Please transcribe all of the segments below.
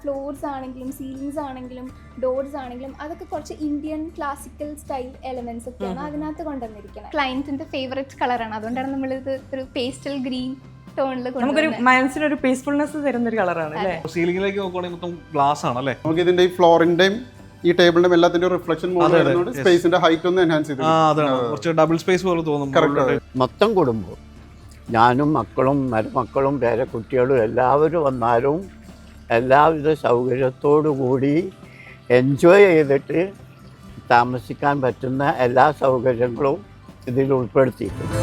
Floors ആണെങ്കിലും ceilings ആണെങ്കിലും doors ആണെങ്കിലും അതൊക്കെ കുറച്ച് ഇന്ത്യൻ ക്ലാസിക്കൽ സ്റ്റൈൽ എലമെന്റ്സ് ഒക്കെയാണ് അതിനകത്ത് കൊണ്ടുവന്നിരിക്കുന്നത്. ക്ലയന്റിന്റെ ഫേവറേറ്റ് കളറാണ്, അതുകൊണ്ടാണ് നമ്മളിത് ഒരു പേസ്റ്റൽ ഗ്രീൻ ടോണിൽ നമുക്കൊരു മനസ്സിനൊരു പീസ്ഫുൾനെസ് തരുന്ന ഒരു കളറാണ് അല്ലേ. സീലിംഗിലേക്ക് നോക്കുവാണെങ്കിൽ മൊത്തം ഗ്ലാസ് ആണ് അല്ലേ. നമുക്ക് ഇതിന്റെ ഈ ഫ്ലോറിന്റെയും ഈ ടേബിളിന്റെയും എല്ലാത്തിന്റെ റിഫ്ലക്ഷൻ സ്പേസിന്റെ ഹൈറ്റ് ഒന്ന് എൻഹാൻസ് ചെയ്തു. കുറച്ച് ഡബിൾ സ്പേസ് പോലെ തോന്നും. മൊത്തം കുടുംബം, ഞാനും മക്കളും മരുമക്കളും പേരക്കുട്ടികളും എല്ലാവരും വന്നാലും എല്ലാവിധ സൗകര്യത്തോടു കൂടി എൻജോയ് ചെയ്തിട്ട് താമസിക്കാൻ പറ്റുന്ന എല്ലാ സൗകര്യങ്ങളും ഇതിൽ ഉൾപ്പെടുത്തിയിട്ടുണ്ട്.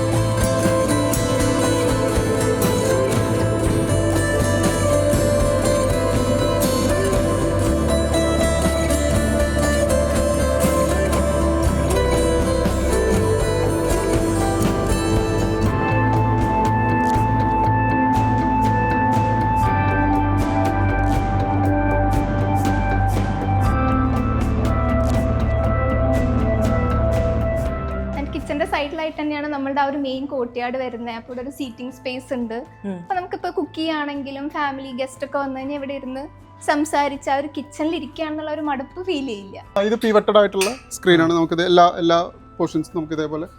കിച്ചന്റെ സൈഡിലായിട്ട് തന്നെയാണ് നമ്മളുടെ ആ ഒരു മെയിൻ കോർട്ട്യാർഡ് വരുന്നത്. അപ്പോൾ ഇവിടെ ഒരു സീറ്റിംഗ് സ്പേസ് ഉണ്ട്. അപ്പൊ നമുക്കിപ്പോൾ കുക്ക് ചെയ്യുകയാണെങ്കിലും ഫാമിലി ഗസ്റ്റ് ഒക്കെ വന്നു കഴിഞ്ഞാൽ ഇവിടെ ഇരുന്ന് സംസാരിച്ച് ആ ഒരു കിച്ചണിൽ ഇരിക്കുകയാണെന്നുള്ള ഒരു മടുപ്പ് ഫീൽ ചെയ്യില്ല. ഇത് പിവറ്റഡ് ആയിട്ടുള്ള സ്ക്രീനാണ്. നമുക്കിത് എല്ലാ പോർഷൻസും നമുക്ക് ഇതേപോലെ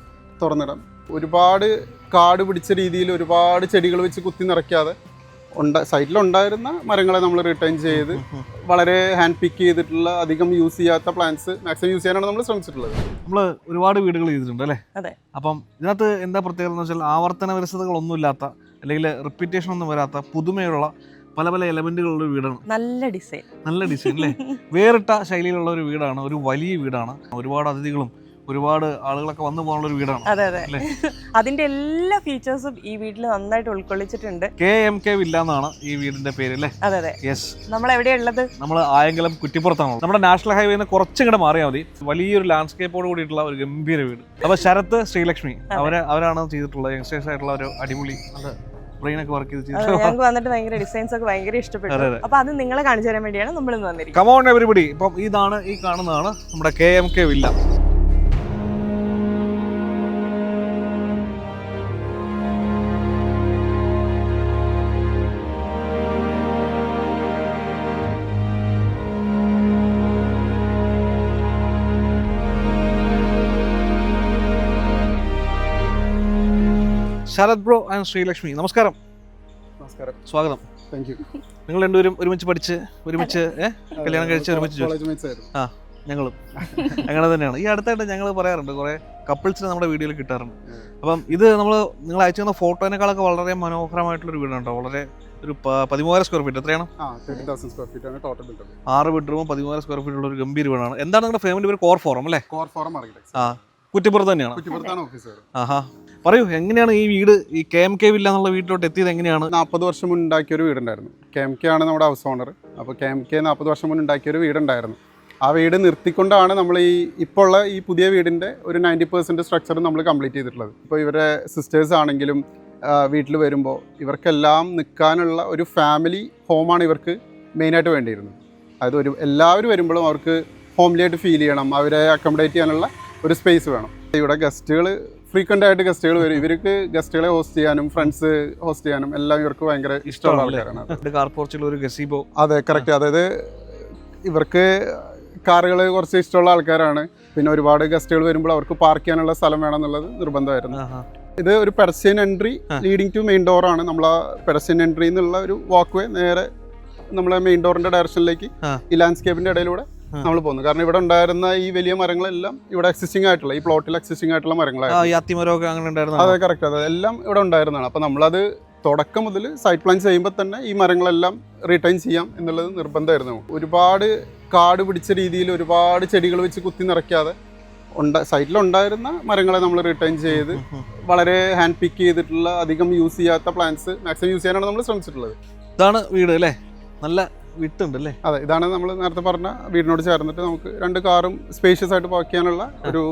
തുറന്നിടാം. ഒരുപാട് കാട് പിടിച്ച രീതിയിൽ ഒരുപാട് ചെടികൾ വെച്ച് കുത്തി നിറയ്ക്കാതെ സൈറ്റിലുണ്ടായിരുന്ന മരങ്ങളെ നമ്മൾ റിട്ടേൺ ചെയ്ത് വളരെ ഹാൻഡ് പിക്ക് ചെയ്തിട്ടുള്ള അധികം യൂസ് ചെയ്യാത്ത പ്ലാന്റ്സ് മാക്സിമം യൂസ് ചെയ്യാനാണ് നമ്മൾ ശ്രമിച്ചിട്ടുള്ളത്. നമ്മൾ ഒരുപാട് വീടുകൾ ചെയ്തിട്ടുണ്ട് അല്ലേ. അതെ. അപ്പം ഇതിനകത്ത് എന്താ പ്രത്യേകത എന്ന് വെച്ചാൽ ആവർത്തന വിരസതകളൊന്നും ഇല്ലാത്ത അല്ലെങ്കിൽ റിപ്പീറ്റേഷൻ ഒന്നും വരാത്ത പുതുമയുള്ള പല പല എലമെന്റുകളുള്ള വീടാണ്. നല്ല ഡിസൈൻ അല്ലേ. വേറിട്ട ശൈലിയിലുള്ള ഒരു വീടാണ്, ഒരു വലിയ വീടാണ്. ഒരുപാട് അതിഥികളും ഒരുപാട് ആളുകളൊക്കെ വന്നു പോകാനുള്ള ഒരു വീടാണ്. അതെ. അതിന്റെ എല്ലാ ഫീച്ചേഴ്സും ഈ വീട്ടിൽ നന്നായിട്ട് ഉൾക്കൊള്ളിച്ചിട്ടുണ്ട്. KMK വില്ല എന്നാണ് ഈ വീടിന്റെ പേര് അല്ലേ. അതെ. യെസ്. നമ്മൾ എവിടെയുള്ളത്? നമ്മൾ ആയങ്കലം കുറ്റിപ്പുറത്താണ്. നമ്മുടെ നാഷണൽ ഹൈവേന്ന് കുറച്ചിങ്ങോട്ട് മാറിയാൽ മതി. വലിയൊരു ലാൻഡ്സ്കേപ്പോട് കൂടിയിട്ടുള്ള ഒരു ഗംഭീര വീട്. അപ്പൊ ശരത്ത് ശ്രീലക്ഷ്മി അവരാണ് ചെയ്തിട്ടുള്ളത്. യങ്സ്റ്റേഴ്സ് ആയിട്ടുള്ള ഒരു അടിപൊളി ബ്രെയിനൊക്കെ വർക്ക് ചെയ്ത് ഞങ്ങൾക്ക് വന്നിട്ട് ഭയങ്കര ഡിസൈൻസ് ഒക്കെ ഭയങ്കര ഇഷ്ടപ്പെട്ടു. അപ്പൊ അത് നിങ്ങളെ കാണിച്ചു തരാൻ വേണ്ടിയാണ് നമ്മൾ ഇന്ന് വന്നിരിക്കുന്നത്. Come on everybody. ഇപ്പം ഈ കാണുന്നതാണ് നമ്മുടെ KMK villa. Sarath bro and Sreelakshmi, നമസ്കാരം. സ്വാഗതം. Thank you. നിങ്ങൾ രണ്ടുപേരും ഒരുമിച്ച് പഠിച്ച് ഒരുമിച്ച് കല്യാണം കഴിച്ച് ഒരുമിച്ച് ഞങ്ങളും അങ്ങനെ തന്നെയാണ്. ഈ അടുത്തായിട്ട് ഞങ്ങൾ പറയാറുണ്ട്, കുറെ കപ്പിൾസിനെ നമ്മുടെ വീഡിയോയിൽ കിട്ടാറുണ്ട്. അപ്പം ഇത് നിങ്ങൾ അയച്ചു തന്ന ഫോട്ടോനേക്കാളൊക്കെ വളരെ മനോഹരമായിട്ടുള്ളൊരു വീടാണ്. വളരെ ഒരു 13,000 സ്ക്വയർ ഫീറ്റ്. എത്രയാണ്? 30,000 സ്ക്വയർ ഫീറ്റ് ആണ് ടോട്ടൽ ബിൽഡ്. 6 ബെഡ്റൂമും 13,000 സ്ക്വയർ ഫീറ്റ് ഉള്ള ഒരു ഗംഭീര വീടാണ്. എന്താണ് നിങ്ങളുടെ ഫാമിലി പേര്? കോർ ഫോറം അല്ലേ? Core forum architects. കുറ്റിപ്പുറത്ത് തന്നെയാണ്. കുറ്റിപ്പുറത്താണ് ഓഫീസ്. പറയൂ, എങ്ങനെയാണ് ഈ വീട്, ഈ KMK വില്ല എന്നുള്ള വീട്ടിലോട്ട് എത്തിയത് എങ്ങനെയാണ്? 40 വർഷം മുൻ ഉണ്ടാക്കിയ ഒരു വീടുണ്ടായിരുന്നു. KMK ആണ് നമ്മുടെ ഹൗസ് ഓണർ. അപ്പോൾ KMK 40 വർഷം മുൻ ഉണ്ടാക്കിയ ഒരു വീടുണ്ടായിരുന്നു. ആ വീട് നിർത്തിക്കൊണ്ടാണ് നമ്മൾ ഇപ്പോൾ ഉള്ള ഈ പുതിയ വീടിൻ്റെ ഒരു 90% സ്ട്രക്ചർ നമ്മൾ കംപ്ലീറ്റ് ചെയ്തിട്ടുള്ളത്. ഇപ്പോൾ ഇവരുടെ സിസ്റ്റേഴ്സ് ആണെങ്കിലും വീട്ടിൽ വരുമ്പോൾ ഇവർക്കെല്ലാം നിൽക്കാനുള്ള ഒരു ഫാമിലി ഹോമാണ് ഇവർക്ക് മെയിനായിട്ട് വേണ്ടിയിരുന്നത്. അതായത് എല്ലാവരും വരുമ്പോഴും അവർക്ക് ഹോംലി ആയിട്ട് ഫീൽ ചെയ്യണം, അവരെ അക്കോമഡേറ്റ് ചെയ്യാനുള്ള ഒരു സ്പേസ് വേണം. ഇവിടെ ഗസ്റ്റുകൾ ഫ്രീക്വൻ്റ് ആയിട്ട് ഗസ്റ്റുകൾ വരും. ഇവർക്ക് ഗസ്റ്റുകളെ ഹോസ്റ്റ് ചെയ്യാനും ഫ്രണ്ട്സ് ഹോസ്റ്റ് ചെയ്യാനും എല്ലാം ഇവർക്ക് ഭയങ്കര ഇഷ്ടമുള്ള ആൾക്കാരാണ്. അതെ, കറക്റ്റ്. അതായത് ഇവർക്ക് കാറുകൾ കുറച്ച് ഇഷ്ടമുള്ള ആൾക്കാരാണ്. പിന്നെ ഒരുപാട് ഗസ്റ്റുകൾ വരുമ്പോൾ അവർക്ക് പാർക്ക് ചെയ്യാനുള്ള സ്ഥലം വേണം എന്നുള്ളത് നിർബന്ധമായിരുന്നു. ഇത് ഒരു pedestrian entry leading to main ഡോറാണ്. നമ്മൾ ആ പെഡസ്ട്രിയൻ എൻട്രി എന്നുള്ള ഒരു വാക്ക് വേ നേരെ നമ്മളെ മെയിൻ ഡോറിന്റെ ഡയറക്ഷനിലേക്ക് ഈ ലാൻഡ്സ്കേപ്പിന്റെ ഇടയിലൂടെ നമ്മൾ പോകുന്നു. കാരണം ഇവിടെ ഉണ്ടായിരുന്ന ഈ വലിയ മരങ്ങളെല്ലാം ഇവിടെ എക്സിസ്റ്റിംഗ് ആയിട്ടുള്ള ഈ പ്ലോട്ടിൽ എക്സിസ്റ്റിംഗ് ആയിട്ടുള്ള മരങ്ങളായിരുന്നു. അതെ, കറക്റ്റ്. അതെല്ലാം ഇവിടെ ഉണ്ടായിരുന്നതാണ്. അപ്പോൾ നമ്മളത് തുടക്കം മുതൽ സൈറ്റ് പ്ലാൻ ചെയ്യുമ്പോൾ തന്നെ ഈ മരങ്ങളെല്ലാം റീടൈൻ ചെയ്യാം എന്നുള്ളത് നിർബന്ധമായിരുന്നു. ഒരുപാട് കാട് പിടിച്ച രീതിയിൽ ഒരുപാട് ചെടികൾ വെച്ച് കുത്തി നിറയ്ക്കാതെ സൈറ്റിലുണ്ടായിരുന്ന മരങ്ങളെ നമ്മൾ റിട്ടേൺ ചെയ്ത് വളരെ ഹാൻഡ് പിക്ക് ചെയ്തിട്ടുള്ള അധികം യൂസ് ചെയ്യാത്ത പ്ലാന്റ്സ് മാക്സിമം യൂസ് ചെയ്യാനാണ് നമ്മൾ ശ്രമിച്ചിട്ടുള്ളത്. ഇതാണ് വീട് അല്ലേ? നല്ല വിട്ടുണ്ടല്ലേ? അതെ, ഇതാണ് നമ്മൾ നേരത്തെ പറഞ്ഞ വീടിനോട് ചേർന്നിട്ട് നമുക്ക് 2 കാറും സ്പേഷ്യസ് ആയിട്ട് പാർക്ക് ചെയ്യാനുള്ള ഒരു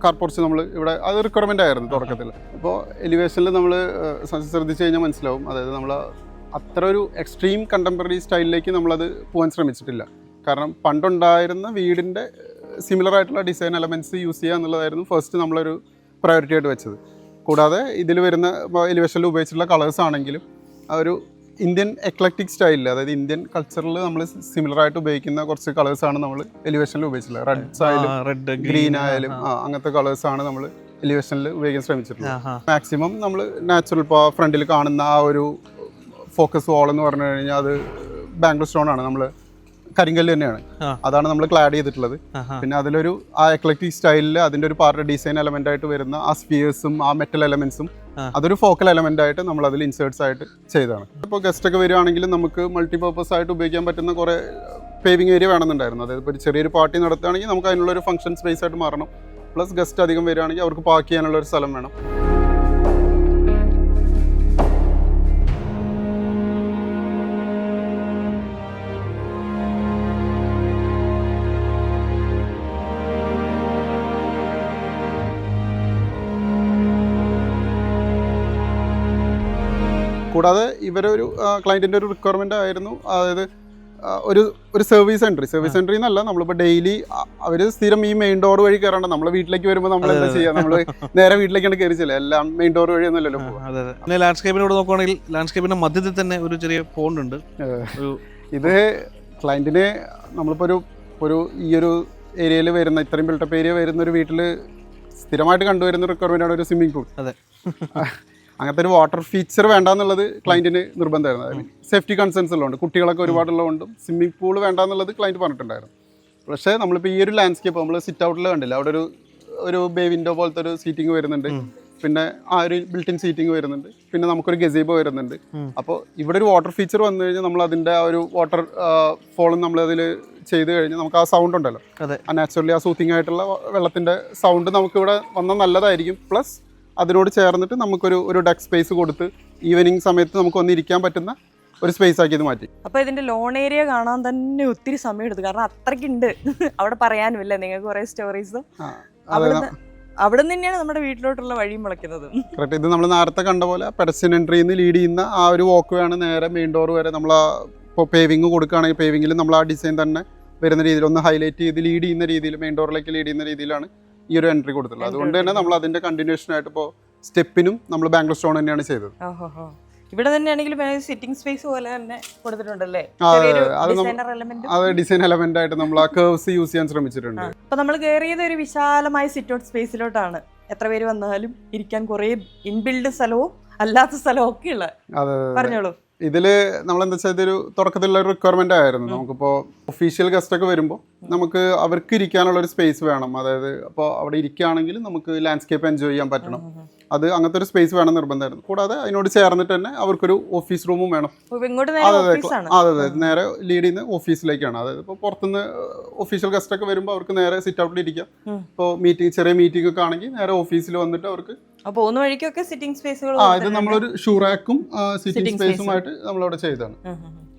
കാർ പോർച്ച് നമ്മൾ ഇവിടെ അത് റിക്വയർമെൻ്റ് ആയിരുന്നു തുടക്കത്തിൽ. അപ്പോൾ എലിവേഷനിൽ നമ്മൾ ശ്രദ്ധിച്ചു കഴിഞ്ഞാൽ മനസ്സിലാവും. അതായത് നമ്മൾ അത്ര ഒരു എക്സ്ട്രീം കണ്ടംപററി സ്റ്റൈലിലേക്ക് നമ്മളത് പോകാൻ ശ്രമിച്ചിട്ടില്ല. കാരണം പണ്ടുണ്ടായിരുന്ന വീടിൻ്റെ സിമിലർ ആയിട്ടുള്ള ഡിസൈൻ എലമെൻറ്റ്സ് യൂസ് ചെയ്യുക എന്നുള്ളതായിരുന്നു ഫസ്റ്റ് നമ്മളൊരു പ്രയോറിറ്റി ആയിട്ട് വെച്ചത്. കൂടാതെ ഇതിൽ വരുന്ന എലിവേഷനിൽ ഉപയോഗിച്ചിട്ടുള്ള കളേഴ്സ് ആണെങ്കിലും ആ ഒരു ഇന്ത്യൻ എക്ലക്റ്റിക് സ്റ്റൈലിൽ, അതായത് ഇന്ത്യൻ കൾച്ചറിൽ നമ്മൾ സിമിലർ ആയിട്ട് ഉപയോഗിക്കുന്ന കുറച്ച് കളേഴ്സാണ് നമ്മൾ എലിവേഷനിൽ ഉപയോഗിച്ചിട്ടുള്ളത്. റെഡ്സ് ആയാലും റെഡ് ഗ്രീൻ ആയാലും അങ്ങനത്തെ കളേഴ്സാണ് നമ്മൾ എലിവേഷനിൽ ഉപയോഗിക്കാൻ ശ്രമിച്ചിട്ടുള്ളത്. മാക്സിമം നമ്മൾ നാച്ചുറൽ, ഇപ്പോൾ ഫ്രണ്ടിൽ കാണുന്ന ആ ഒരു ഫോക്കസ് വാൾ എന്ന് പറഞ്ഞു കഴിഞ്ഞാൽ അത് ബാംഗ്ലൂർ സ്റ്റോൺ ആണ്, നമ്മൾ കരിങ്കല്ല് തന്നെയാണ്, അതാണ് നമ്മൾ ക്ലാഡ് ചെയ്തിട്ടുള്ളത്. പിന്നെ അതിലൊരു ആ എക്ലക്റ്റിക് സ്റ്റൈലിൽ അതിൻ്റെ ഒരു പാർട്ട് ഡിസൈൻ എലമെന്റ് ആയിട്ട് വരുന്ന ആ സ്പിയേഴ്സും ആ മെറ്റൽ എലമെന്റ്സും അതൊരു ഫോക്കൽ എലമെന്റ് ആയിട്ട് നമ്മൾ അതിൽ ഇൻസേർട്സ് ആയിട്ട് ചെയ്തതാണ്. ഇപ്പോൾ ഗസ്റ്റ് ഒക്കെ വരികയാണെങ്കിൽ നമുക്ക് മൾട്ടിപർപ്പസ് ആയിട്ട് ഉപയോഗിക്കാൻ പറ്റുന്ന കുറേ പേവിംഗ് ഏരിയ വേണമെന്നുണ്ടായിരുന്നു. അതായത് ഇപ്പോൾ ഒരു ചെറിയൊരു പാർട്ടി നടത്തുകയാണെങ്കിൽ നമുക്ക് അതിനുള്ളൊരു ഫംഗ്ഷൻ സ്പേസ് ആയിട്ട് മാറണം. പ്ലസ് ഗസ്റ്റ് അധികം വരികയാണെങ്കിൽ അവർക്ക് പാർക്ക് ചെയ്യാനുള്ള ഒരു സ്ഥലം വേണം. കൂടാതെ ഇവരൊരു ക്ലയൻറ്റിൻ്റെ ഒരു റിക്വയർമെൻ്റ് ആയിരുന്നു, അതായത് ഒരു സർവീസ് എൻട്രി എന്നല്ല, നമ്മളിപ്പോൾ ഡെയിലി അവർ സ്ഥിരം ഈ മെയിൻ ഡോർ വഴി കയറേണ്ട, നമ്മളെ വീട്ടിലേക്ക് വരുമ്പോൾ നമ്മൾ എന്താ ചെയ്യുക, നമ്മൾ നേരെ വീട്ടിലേക്കാണ് കയറിച്ചില്ല, എല്ലാം മെയിൻ ഡോർ വഴി ഒന്നല്ലല്ലോ. പിന്നെ ലാൻഡ്സ്കേപ്പിനോട് നോക്കുകയാണെങ്കിൽ ലാൻഡ്സ്കേപ്പിന്റെ മധ്യത്തിൽ തന്നെ ഒരു ചെറിയ പോണ്ട് ഉണ്ട്. ഇത് ക്ലയൻറ്റിന് നമ്മളിപ്പോൾ ഒരു ഈ ഒരു ഏരിയയിൽ വരുന്ന, ഇത്രയും ബിൽട്ടപ്പ് ഏരിയ വരുന്ന ഒരു വീട്ടിൽ സ്ഥിരമായിട്ട് കണ്ടുവരുന്ന റിക്വയർമെൻ്റ് ആണ് ഒരു സ്വിമ്മിംഗ് പൂൾ. അതെ, അങ്ങനത്തെ ഒരു വാട്ടർ ഫീച്ചർ വേണ്ടാന്നുള്ളത് ക്ലയൻറ്റിന് നിർബന്ധമായിരുന്നു. സേഫ്റ്റി കൺസേൺസ് ഉള്ളതുകൊണ്ട്, കുട്ടികളൊക്കെ ഒരുപാടുള്ളതുകൊണ്ടും സ്വിമ്മിംഗ് പൂൾ വേണ്ടാന്നുള്ളത് ക്ലയൻറ്റ് പറഞ്ഞിട്ടുണ്ടായിരുന്നു. പക്ഷേ നമ്മളിപ്പോൾ ഈ ഒരു ലാൻഡ്സ്കേപ്പ് നമ്മൾ സിറ്റ് ഔട്ടിൽ കണ്ടില്ല, അവിടെ ഒരു ബേ വിൻഡോ പോലത്തെ ഒരു സീറ്റിംഗ് വരുന്നുണ്ട്, പിന്നെ ആ ഒരു ബിൽറ്റിൻ സീറ്റിംഗ് വരുന്നുണ്ട്, പിന്നെ നമുക്കൊരു ഗസേബോ വരുന്നുണ്ട്. അപ്പോൾ ഇവിടെ ഒരു വാട്ടർ ഫീച്ചർ വന്നു കഴിഞ്ഞാൽ നമ്മൾ അതിൻ്റെ ആ ഒരു വാട്ടർ ഫോളും നമ്മളതിൽ ചെയ്ത് കഴിഞ്ഞാൽ നമുക്ക് ആ സൗണ്ട് ഉണ്ടല്ലോ, ആ നാച്ചുറലി ആ സൂത്തിങ് ആയിട്ടുള്ള വെള്ളത്തിൻ്റെ സൗണ്ട് നമുക്കിവിടെ വന്നാൽ നല്ലതായിരിക്കും. പ്ലസ് അതിനോട് ചേർന്നിട്ട് നമുക്കൊരു ഡെക്ക് സ്പേസ് കൊടുത്ത് ഈവനിങ് സമയത്ത് നമുക്ക് വന്നിരിക്കാൻ പറ്റുന്ന ഒരു സ്പേസ് ആക്കി ഇത് മാറ്റി. അപ്പോൾ ഇതിന്റെ ലോൺ ഏരിയ കാണാൻ തന്നെ ഒത്തിരി സമയം എടുത്തു, കാരണം അത്രയ്ക്കുണ്ട് അവിടെ പറയാനുമില്ല. നിങ്ങൾക്ക് കുറേ സ്റ്റോറീസും അവിടെ നിന്ന് തന്നെയാണ് നമ്മുടെ വീട്ടിലോട്ടുള്ള വഴിയും മുളയ്ക്കുന്നത്. കറക്റ്റ്, ഇത് നമ്മൾ നേരത്തെ കണ്ട പോലെ പെഡസ്ട്രിയൻ എൻട്രിയിൽ നിന്ന് ലീഡ് ചെയ്യുന്ന ആ ഒരു വാക്ക് വേയാണ് നേരെ മെയിൻ ഡോർ വരെ. നമ്മൾ ഇപ്പോൾ പേവിങ് കൊടുക്കുകയാണെങ്കിൽ പേവിങ്ങിൽ നമ്മൾ ആ ഡിസൈൻ തന്നെ വരുന്ന രീതിയിൽ ഒന്ന് ഹൈലൈറ്റ് ചെയ്ത് ലീഡ് ചെയ്യുന്ന രീതിയിൽ, മെയിൻ ഡോറിലേക്ക് ലീഡ് ചെയ്യുന്ന രീതിയിലാണ് ഈ ഒരു എൻട്രി കൊടുത്തുള്ളത്. അതുകൊണ്ട് തന്നെ നമ്മൾ അതിന്റെ കണ്ടിന്യൂഷൻ ആയിട്ട് ഇപ്പോൾ സ്റ്റെപ്പിനും നമ്മൾ ബാംഗ്ലൂർ സ്റ്റോൺ തന്നെയാണ് ചെയ്തത്. ഇവിടെ തന്നെയാണെങ്കിലും സിറ്റിംഗ് സ്പേസ് പോലെ തന്നെ കൊടുത്തിട്ടുണ്ടല്ലേ, അത് ഡിസൈൻ എലമെന്റ് ആയിട്ട് നമ്മൾ ആ കർവ്സ് യൂസ് ചെയ്യാൻ ശ്രമിച്ചിട്ടുണ്ട്. അപ്പൊ നമ്മൾ കയറിയത് ഒരു വിശാലമായ സിറ്റ് ഔട്ട് സ്പേസിലോട്ടാണ്. എത്ര പേര് വന്നാലും ഇരിക്കാൻ കുറെ ഇൻബിൽഡ് സ്ഥലവും അല്ലാത്ത സ്ഥലവും ഒക്കെ ഉള്ള. പറഞ്ഞോളൂ. ഇതില് നമ്മളെന്താ വെച്ചാൽ ഇതൊരു തുടക്കത്തിലുള്ള ഒരു റിക്വയർമെന്റ് ആയിരുന്നു. നമുക്കിപ്പോൾ ഒഫീഷ്യൽ ഗസ്റ്റ് ഒക്കെ വരുമ്പോൾ നമുക്ക് അവർക്ക് ഇരിക്കാനുള്ള ഒരു സ്പേസ് വേണം. അതായത് അപ്പോൾ അവിടെ ഇരിക്കുകയാണെങ്കിൽ നമുക്ക് ലാൻഡ്സ്കേപ്പ് എൻജോയ് ചെയ്യാൻ പറ്റണം. അത് അങ്ങനത്തെ ഒരു സ്പേസ് വേണം നിർബന്ധമായിരുന്നു. കൂടാതെ അതിനോട് ചേർന്നിട്ട് തന്നെ അവർക്കൊരു ഓഫീസ് റൂമും വേണം. അതെ, നേരെ ലീഡ് ചെയ്യുന്ന ഓഫീസിലേക്കാണ്. അതായത് ഇപ്പോൾ പുറത്തുനിന്ന് ഒഫീഷ്യൽ ഗസ്റ്റ് ഒക്കെ വരുമ്പോൾ അവർക്ക് നേരെ സിറ്റ് ഔട്ടിൽ ഇരിക്കാം. ഇപ്പോൾ ചെറിയ മീറ്റിംഗ് ഒക്കെ ആണെങ്കിൽ നേരെ ഓഫീസിൽ വന്നിട്ട് അവർക്ക് പോകുന്ന വഴിക്കൊക്കെ സിറ്റിംഗ് സ്പേസുകൾ. ഇത് നമ്മളൊരു ഷൂറാക്കും സിറ്റിംഗ് സ്പേസുമായിട്ട് നമ്മളവിടെ ചെയ്തതാണ്.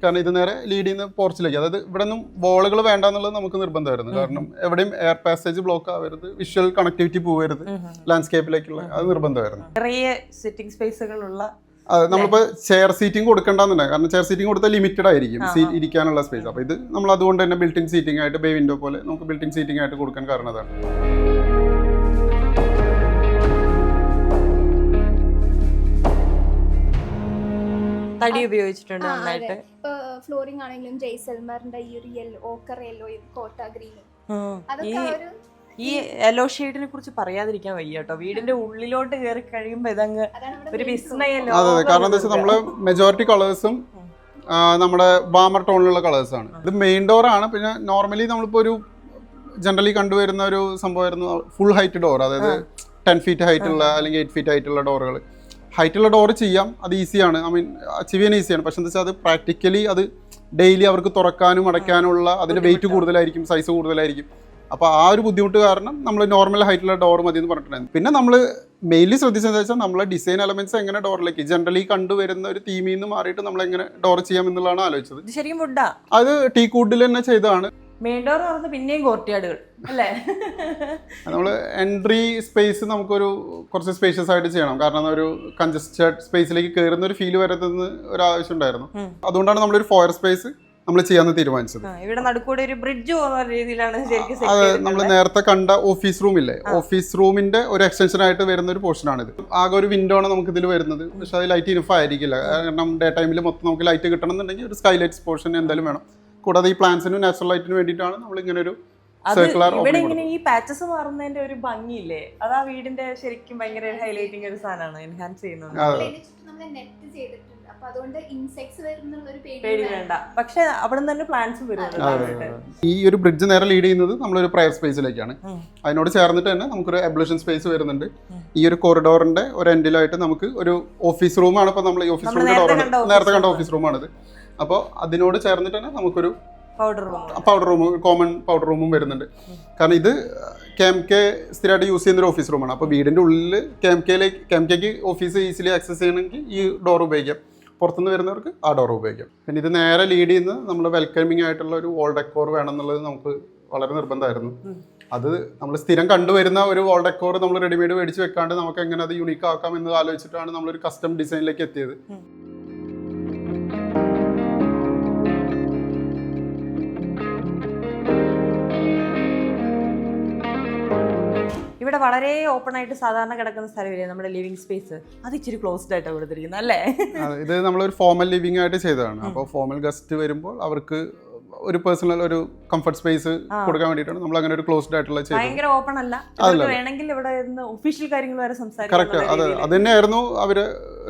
കാരണം ഇത് നേരെ ലീഡ് ചെയ്യുന്ന പോർച്ചിലേക്ക്, അതായത് ഇവിടെ നിന്നും വോളുകൾ വേണ്ടെന്നുള്ളത് നമുക്ക് നിർബന്ധമായിരുന്നു. കാരണം എവിടെയും എയർ പാസേജ് ബ്ലോക്ക് ആവരുത്, വിഷ്വൽ കണക്ടിവിറ്റി പോവരുത് ലാൻഡ്സ്കേപ്പിലേക്കുള്ള, അത് നിർബന്ധമായിരുന്നു. സിറ്റിംഗ് സ്പേസുകളുള്ള നമ്മളിപ്പോൾ ചെയർ സീറ്റിംഗ് കൊടുക്കേണ്ടെന്നുണ്ട്. കാരണം ചെയർ സീറ്റിംഗ് കൊടുത്താൽ ലിമിറ്റഡ് ആയിരിക്കും ഇരിക്കാനുള്ള സ്പേസ്. അപ്പോൾ ഇത് നമ്മൾ അതുകൊണ്ട് തന്നെ ബിൽറ്റിൻ സീറ്റിംഗ് ആയിട്ട് ബേ വിൻഡോ പോലെ നമുക്ക് ബിൽറ്റിൻ സീറ്റിംഗ് ആയിട്ട് കൊടുക്കാൻ കാരണം അതാണ്. തടി ഉപയോഗിച്ചിട്ടുണ്ട് നന്നായിട്ട്. ഫ്ലോറിംഗ് ആണെങ്കിലും ജയ്സൽമറിന്റെ ഈ ഒരു ഓക്കർ യെല്ലോ, കോട്ട ഗ്രീൻ, ഈ യെല്ലോ ഷെയ്ഡിനെ കുറിച്ച് പറയാതിരിക്കാൻ വയ്യ കേട്ടോ. വീടിന്റെ ഉള്ളിലോട്ട് കയറി കഴിയുമ്പോ ഇതങ്ങ് ഒരു വിസ്മയല്ലോ. അതെ, കാരണം എന്താ വെച്ചാൽ നമ്മള് മെജോറിറ്റി കളേഴ്സും നമ്മുടെ ബാമർ ടോണിലുള്ള കളേഴ്സാണ്. ഇത് മെയിൻ ഡോർ ആണ്. പിന്നെ നോർമലി നമ്മളിപ്പോൾ ഒരു ജനറലി കണ്ടുവരുന്ന ഒരു സംഭവമായിരുന്നു ഫുൾ ഹൈറ്റ് ഡോർ. അതായത് 10 ഫീറ്റ് ഹൈറ്റുള്ള അല്ലെങ്കിൽ 8 ഫീറ്റ് ഹൈറ്റുള്ള ഡോറുകൾ. ഹൈറ്റുള്ള ഡോർ ചെയ്യാം, അത് ഈസിയാണ്, അച്ചീവ് ചെയ്യാൻ ഈസിയാണ്. പക്ഷെ എന്താ വെച്ചാൽ അത് പ്രാക്ടിക്കലി അത് ഡെയിലി അവർക്ക് തുറക്കാനും അടയ്ക്കാനുള്ള അതിൻ്റെ വെയിറ്റ് കൂടുതലായിരിക്കും, സൈസ് കൂടുതലായിരിക്കും. അപ്പോൾ ആ ഒരു ബുദ്ധിമുട്ട് കാരണം നമ്മൾ നോർമൽ ഹൈറ്റുള്ള ഡോർ മതി എന്ന് പറഞ്ഞിട്ടുണ്ടായിരുന്നു. പിന്നെ നമ്മൾ മെയിൻലി ശ്രദ്ധിച്ചതെന്ന് വെച്ചാൽ നമ്മളെ ഡിസൈൻ എലമെന്റ്സ് എങ്ങനെ ഡോറിലേക്ക് ജനറലി കണ്ടുവരുന്ന ഒരു തീമിൽ നിന്ന് മാറിയിട്ട് നമ്മൾ എങ്ങനെ ഡോർ ചെയ്യാം എന്നുള്ളതാണ് ആലോചിച്ചത്. ശരിക്കും വുഡാ, അത് ടീ കൂഡിൽ തന്നെ ചെയ്തതാണ്. മെയിൻ ഡോർ തുറന്ന് പിന്നെയും കോർട്ട്യാർഡുകൾ അല്ലേ. നമ്മൾ എൻട്രി സ്പേസ് നമുക്കൊരു കുറച്ച് സ്പേഷ്യസ് ആയിട്ട് ചെയ്യണം. കാരണം ഒരു കൺജസ്റ്റഡ് സ്പേസിലേക്ക് കയറുന്ന ഒരു ഫീൽ വരത്തുന്ന ഒരു ആവശ്യം ഉണ്ടായിരുന്നു. അതുകൊണ്ടാണ് നമ്മളൊരു ഫോയർ സ്പേസ് നമ്മൾ ചെയ്യാമെന്ന് തീരുമാനിച്ചത്. ഇവിടെ നടുക്കൂടെ ഒരു ബ്രിഡ്ജ് പോകുന്ന രീതിയിലാണ് ശരിക്കും അത് നമ്മൾ നേരത്തെ കണ്ട ഓഫീസ് റൂം ഇല്ലേ, ഓഫീസ് റൂമിന്റെ ഒരു എക്സ്റ്റൻഷൻ ആയിട്ട് വരുന്ന ഒരു പോർഷനാണിത്. ആകെ ഒരു വിൻഡോ ആണ് നമുക്ക് ഇതിൽ വരുന്നത്, പക്ഷെ അത് ലൈറ്റ് ഇനഫ് ആയിരിക്കില്ല. കാരണം ഡേ ടൈമിൽ മൊത്തം നമുക്ക് ലൈറ്റ് കിട്ടണമെന്നുണ്ടെങ്കിൽ ഒരു സ്കൈ ലൈറ്റ്സ് പോർഷൻ എന്തായാലും വേണം. കൂടാതെ ഈ പ്ലാന്റ്സിനും നാച്ചുറൽ ലൈറ്റിനും വേണ്ടിയിട്ടാണ് നമ്മൾ ഇങ്ങനെ ഒരു സർക്കുലർ ഇവിടെ ഇങ്ങനെ ഈ പാച്ചസ് മാറുന്നതിന്റെ ഒരു ഭംഗിയില്ലേ, അത് ആ വീടിന്റെ ശരിക്കും ഭയങ്കര ഹൈലൈറ്റിംഗ് ഒരു സാധനമാണ്, എൻഹാൻസ് ചെയ്യുന്നത്. നെറ്റ് ചെയ്തിട്ടുണ്ട്, അപ്പൊ അതുകൊണ്ട് ഇൻസെക്ട്സ് വരുന്നുള്ള ഒരു പേടി വേണ്ട. പക്ഷെ അവിടെ തന്നെ പ്ലാന്റ്സും വരുന്നുണ്ട്. ഈ ഒരു ബ്രിഡ്ജ് നേരെ ലീഡ് ചെയ്യുന്നത് നമ്മളൊരു പ്രയർ സ്പേസിലേക്കാണ്. അതിനോട് ചേർന്നിട്ട് തന്നെ നമുക്കൊരു എബ്ലേഷൻ സ്പേസ് വരുന്നുണ്ട്. ഈ ഒരു കോറിഡോറിന്റെ ഒരു എൻഡിലായിട്ട് നമുക്ക് ഒരു ഓഫീസ് റൂമാണ്. ഇപ്പൊ നമ്മൾ ഈ ഓഫീസ് റൂമിന്റെ ഡോറാണ് നേരത്തെ കണ്ട ഓഫീസ് റൂമാണിത്. അപ്പോൾ അതിനോട് ചേർന്നിട്ട് തന്നെ നമുക്കൊരു പൗഡർ റൂം, കോമൺ പൗഡർ റൂമും വരുന്നുണ്ട്. കാരണം ഇത് KMK സ്ഥിരമായിട്ട് യൂസ് ചെയ്യുന്ന ഒരു ഓഫീസ് റൂമാണ്. അപ്പോൾ വീടിന്റെ ഉള്ളിൽ KMKക്ക് ഓഫീസ് ഈസിലി ആക്സസ് ചെയ്യണമെങ്കിൽ ഈ ഡോർ ഉപയോഗിക്കാം, പുറത്തുനിന്ന് വരുന്നവർക്ക് ആ ഡോർ ഉപയോഗിക്കാം. പിന്നെ ഇത് നേരെ ലീഡ് ചെയ്യുന്നത് നമ്മൾ വെൽക്കമിങ് ആയിട്ടുള്ള ഒരു വാൾ ഡെക്കോർ വേണം എന്നുള്ളത് നമുക്ക് വളരെ നിർബന്ധമായിരുന്നു. അത് നമ്മൾ സ്ഥിരം കണ്ടുവരുന്ന ഒരു വാൾ ഡെക്കോർ നമ്മൾ റെഡിമെയ്ഡ് മേടിച്ച് വെക്കാണ്ട് നമുക്ക് എങ്ങനെ അത് യുണീക്ക് ആക്കാം എന്ന് ആലോചിച്ചിട്ടാണ് നമ്മളൊരു കസ്റ്റം ഡിസൈനിലേക്ക് എത്തിയത്. ഇവിടെ വളരെ ഓപ്പൺ ആയിട്ട് സാധാരണ കിടക്കുന്ന സ്ഥലമില്ലേ നമ്മുടെ ലിവിംഗ് സ്പേസ്, അത് ഇച്ചിരി ക്ലോസ്ഡ് ആയിട്ടാണ് കൊടുത്തിരിക്കുന്നത് അല്ലേ? ഇത് നമ്മളൊരു ഫോമൽ ലിവിംഗ് ആയിട്ട് ചെയ്തതാണ്. അപ്പോൾ ഫോമൽ ഗസ്റ്റ് വരുമ്പോൾ അവർക്ക് ഒരു പേഴ്സണൽ ഒരു കംഫർട്ട് സ്പേസ് കൊടുക്കാൻ വേണ്ടിയിട്ടാണ് നമ്മൾ അങ്ങനെ ഒരു ക്ലോസ്ഡ് ആയിട്ടുള്ള ചെയ്തത്. ഭയങ്കര ഓപ്പൺ അല്ല, വേണമെങ്കിൽ ഇവിടെ ഒഫീഷ്യൽ കാര്യങ്ങൾ വരെ സംസാരിക്കാം. കറക്റ്റ്, അത് തന്നെയായിരുന്നു അവര്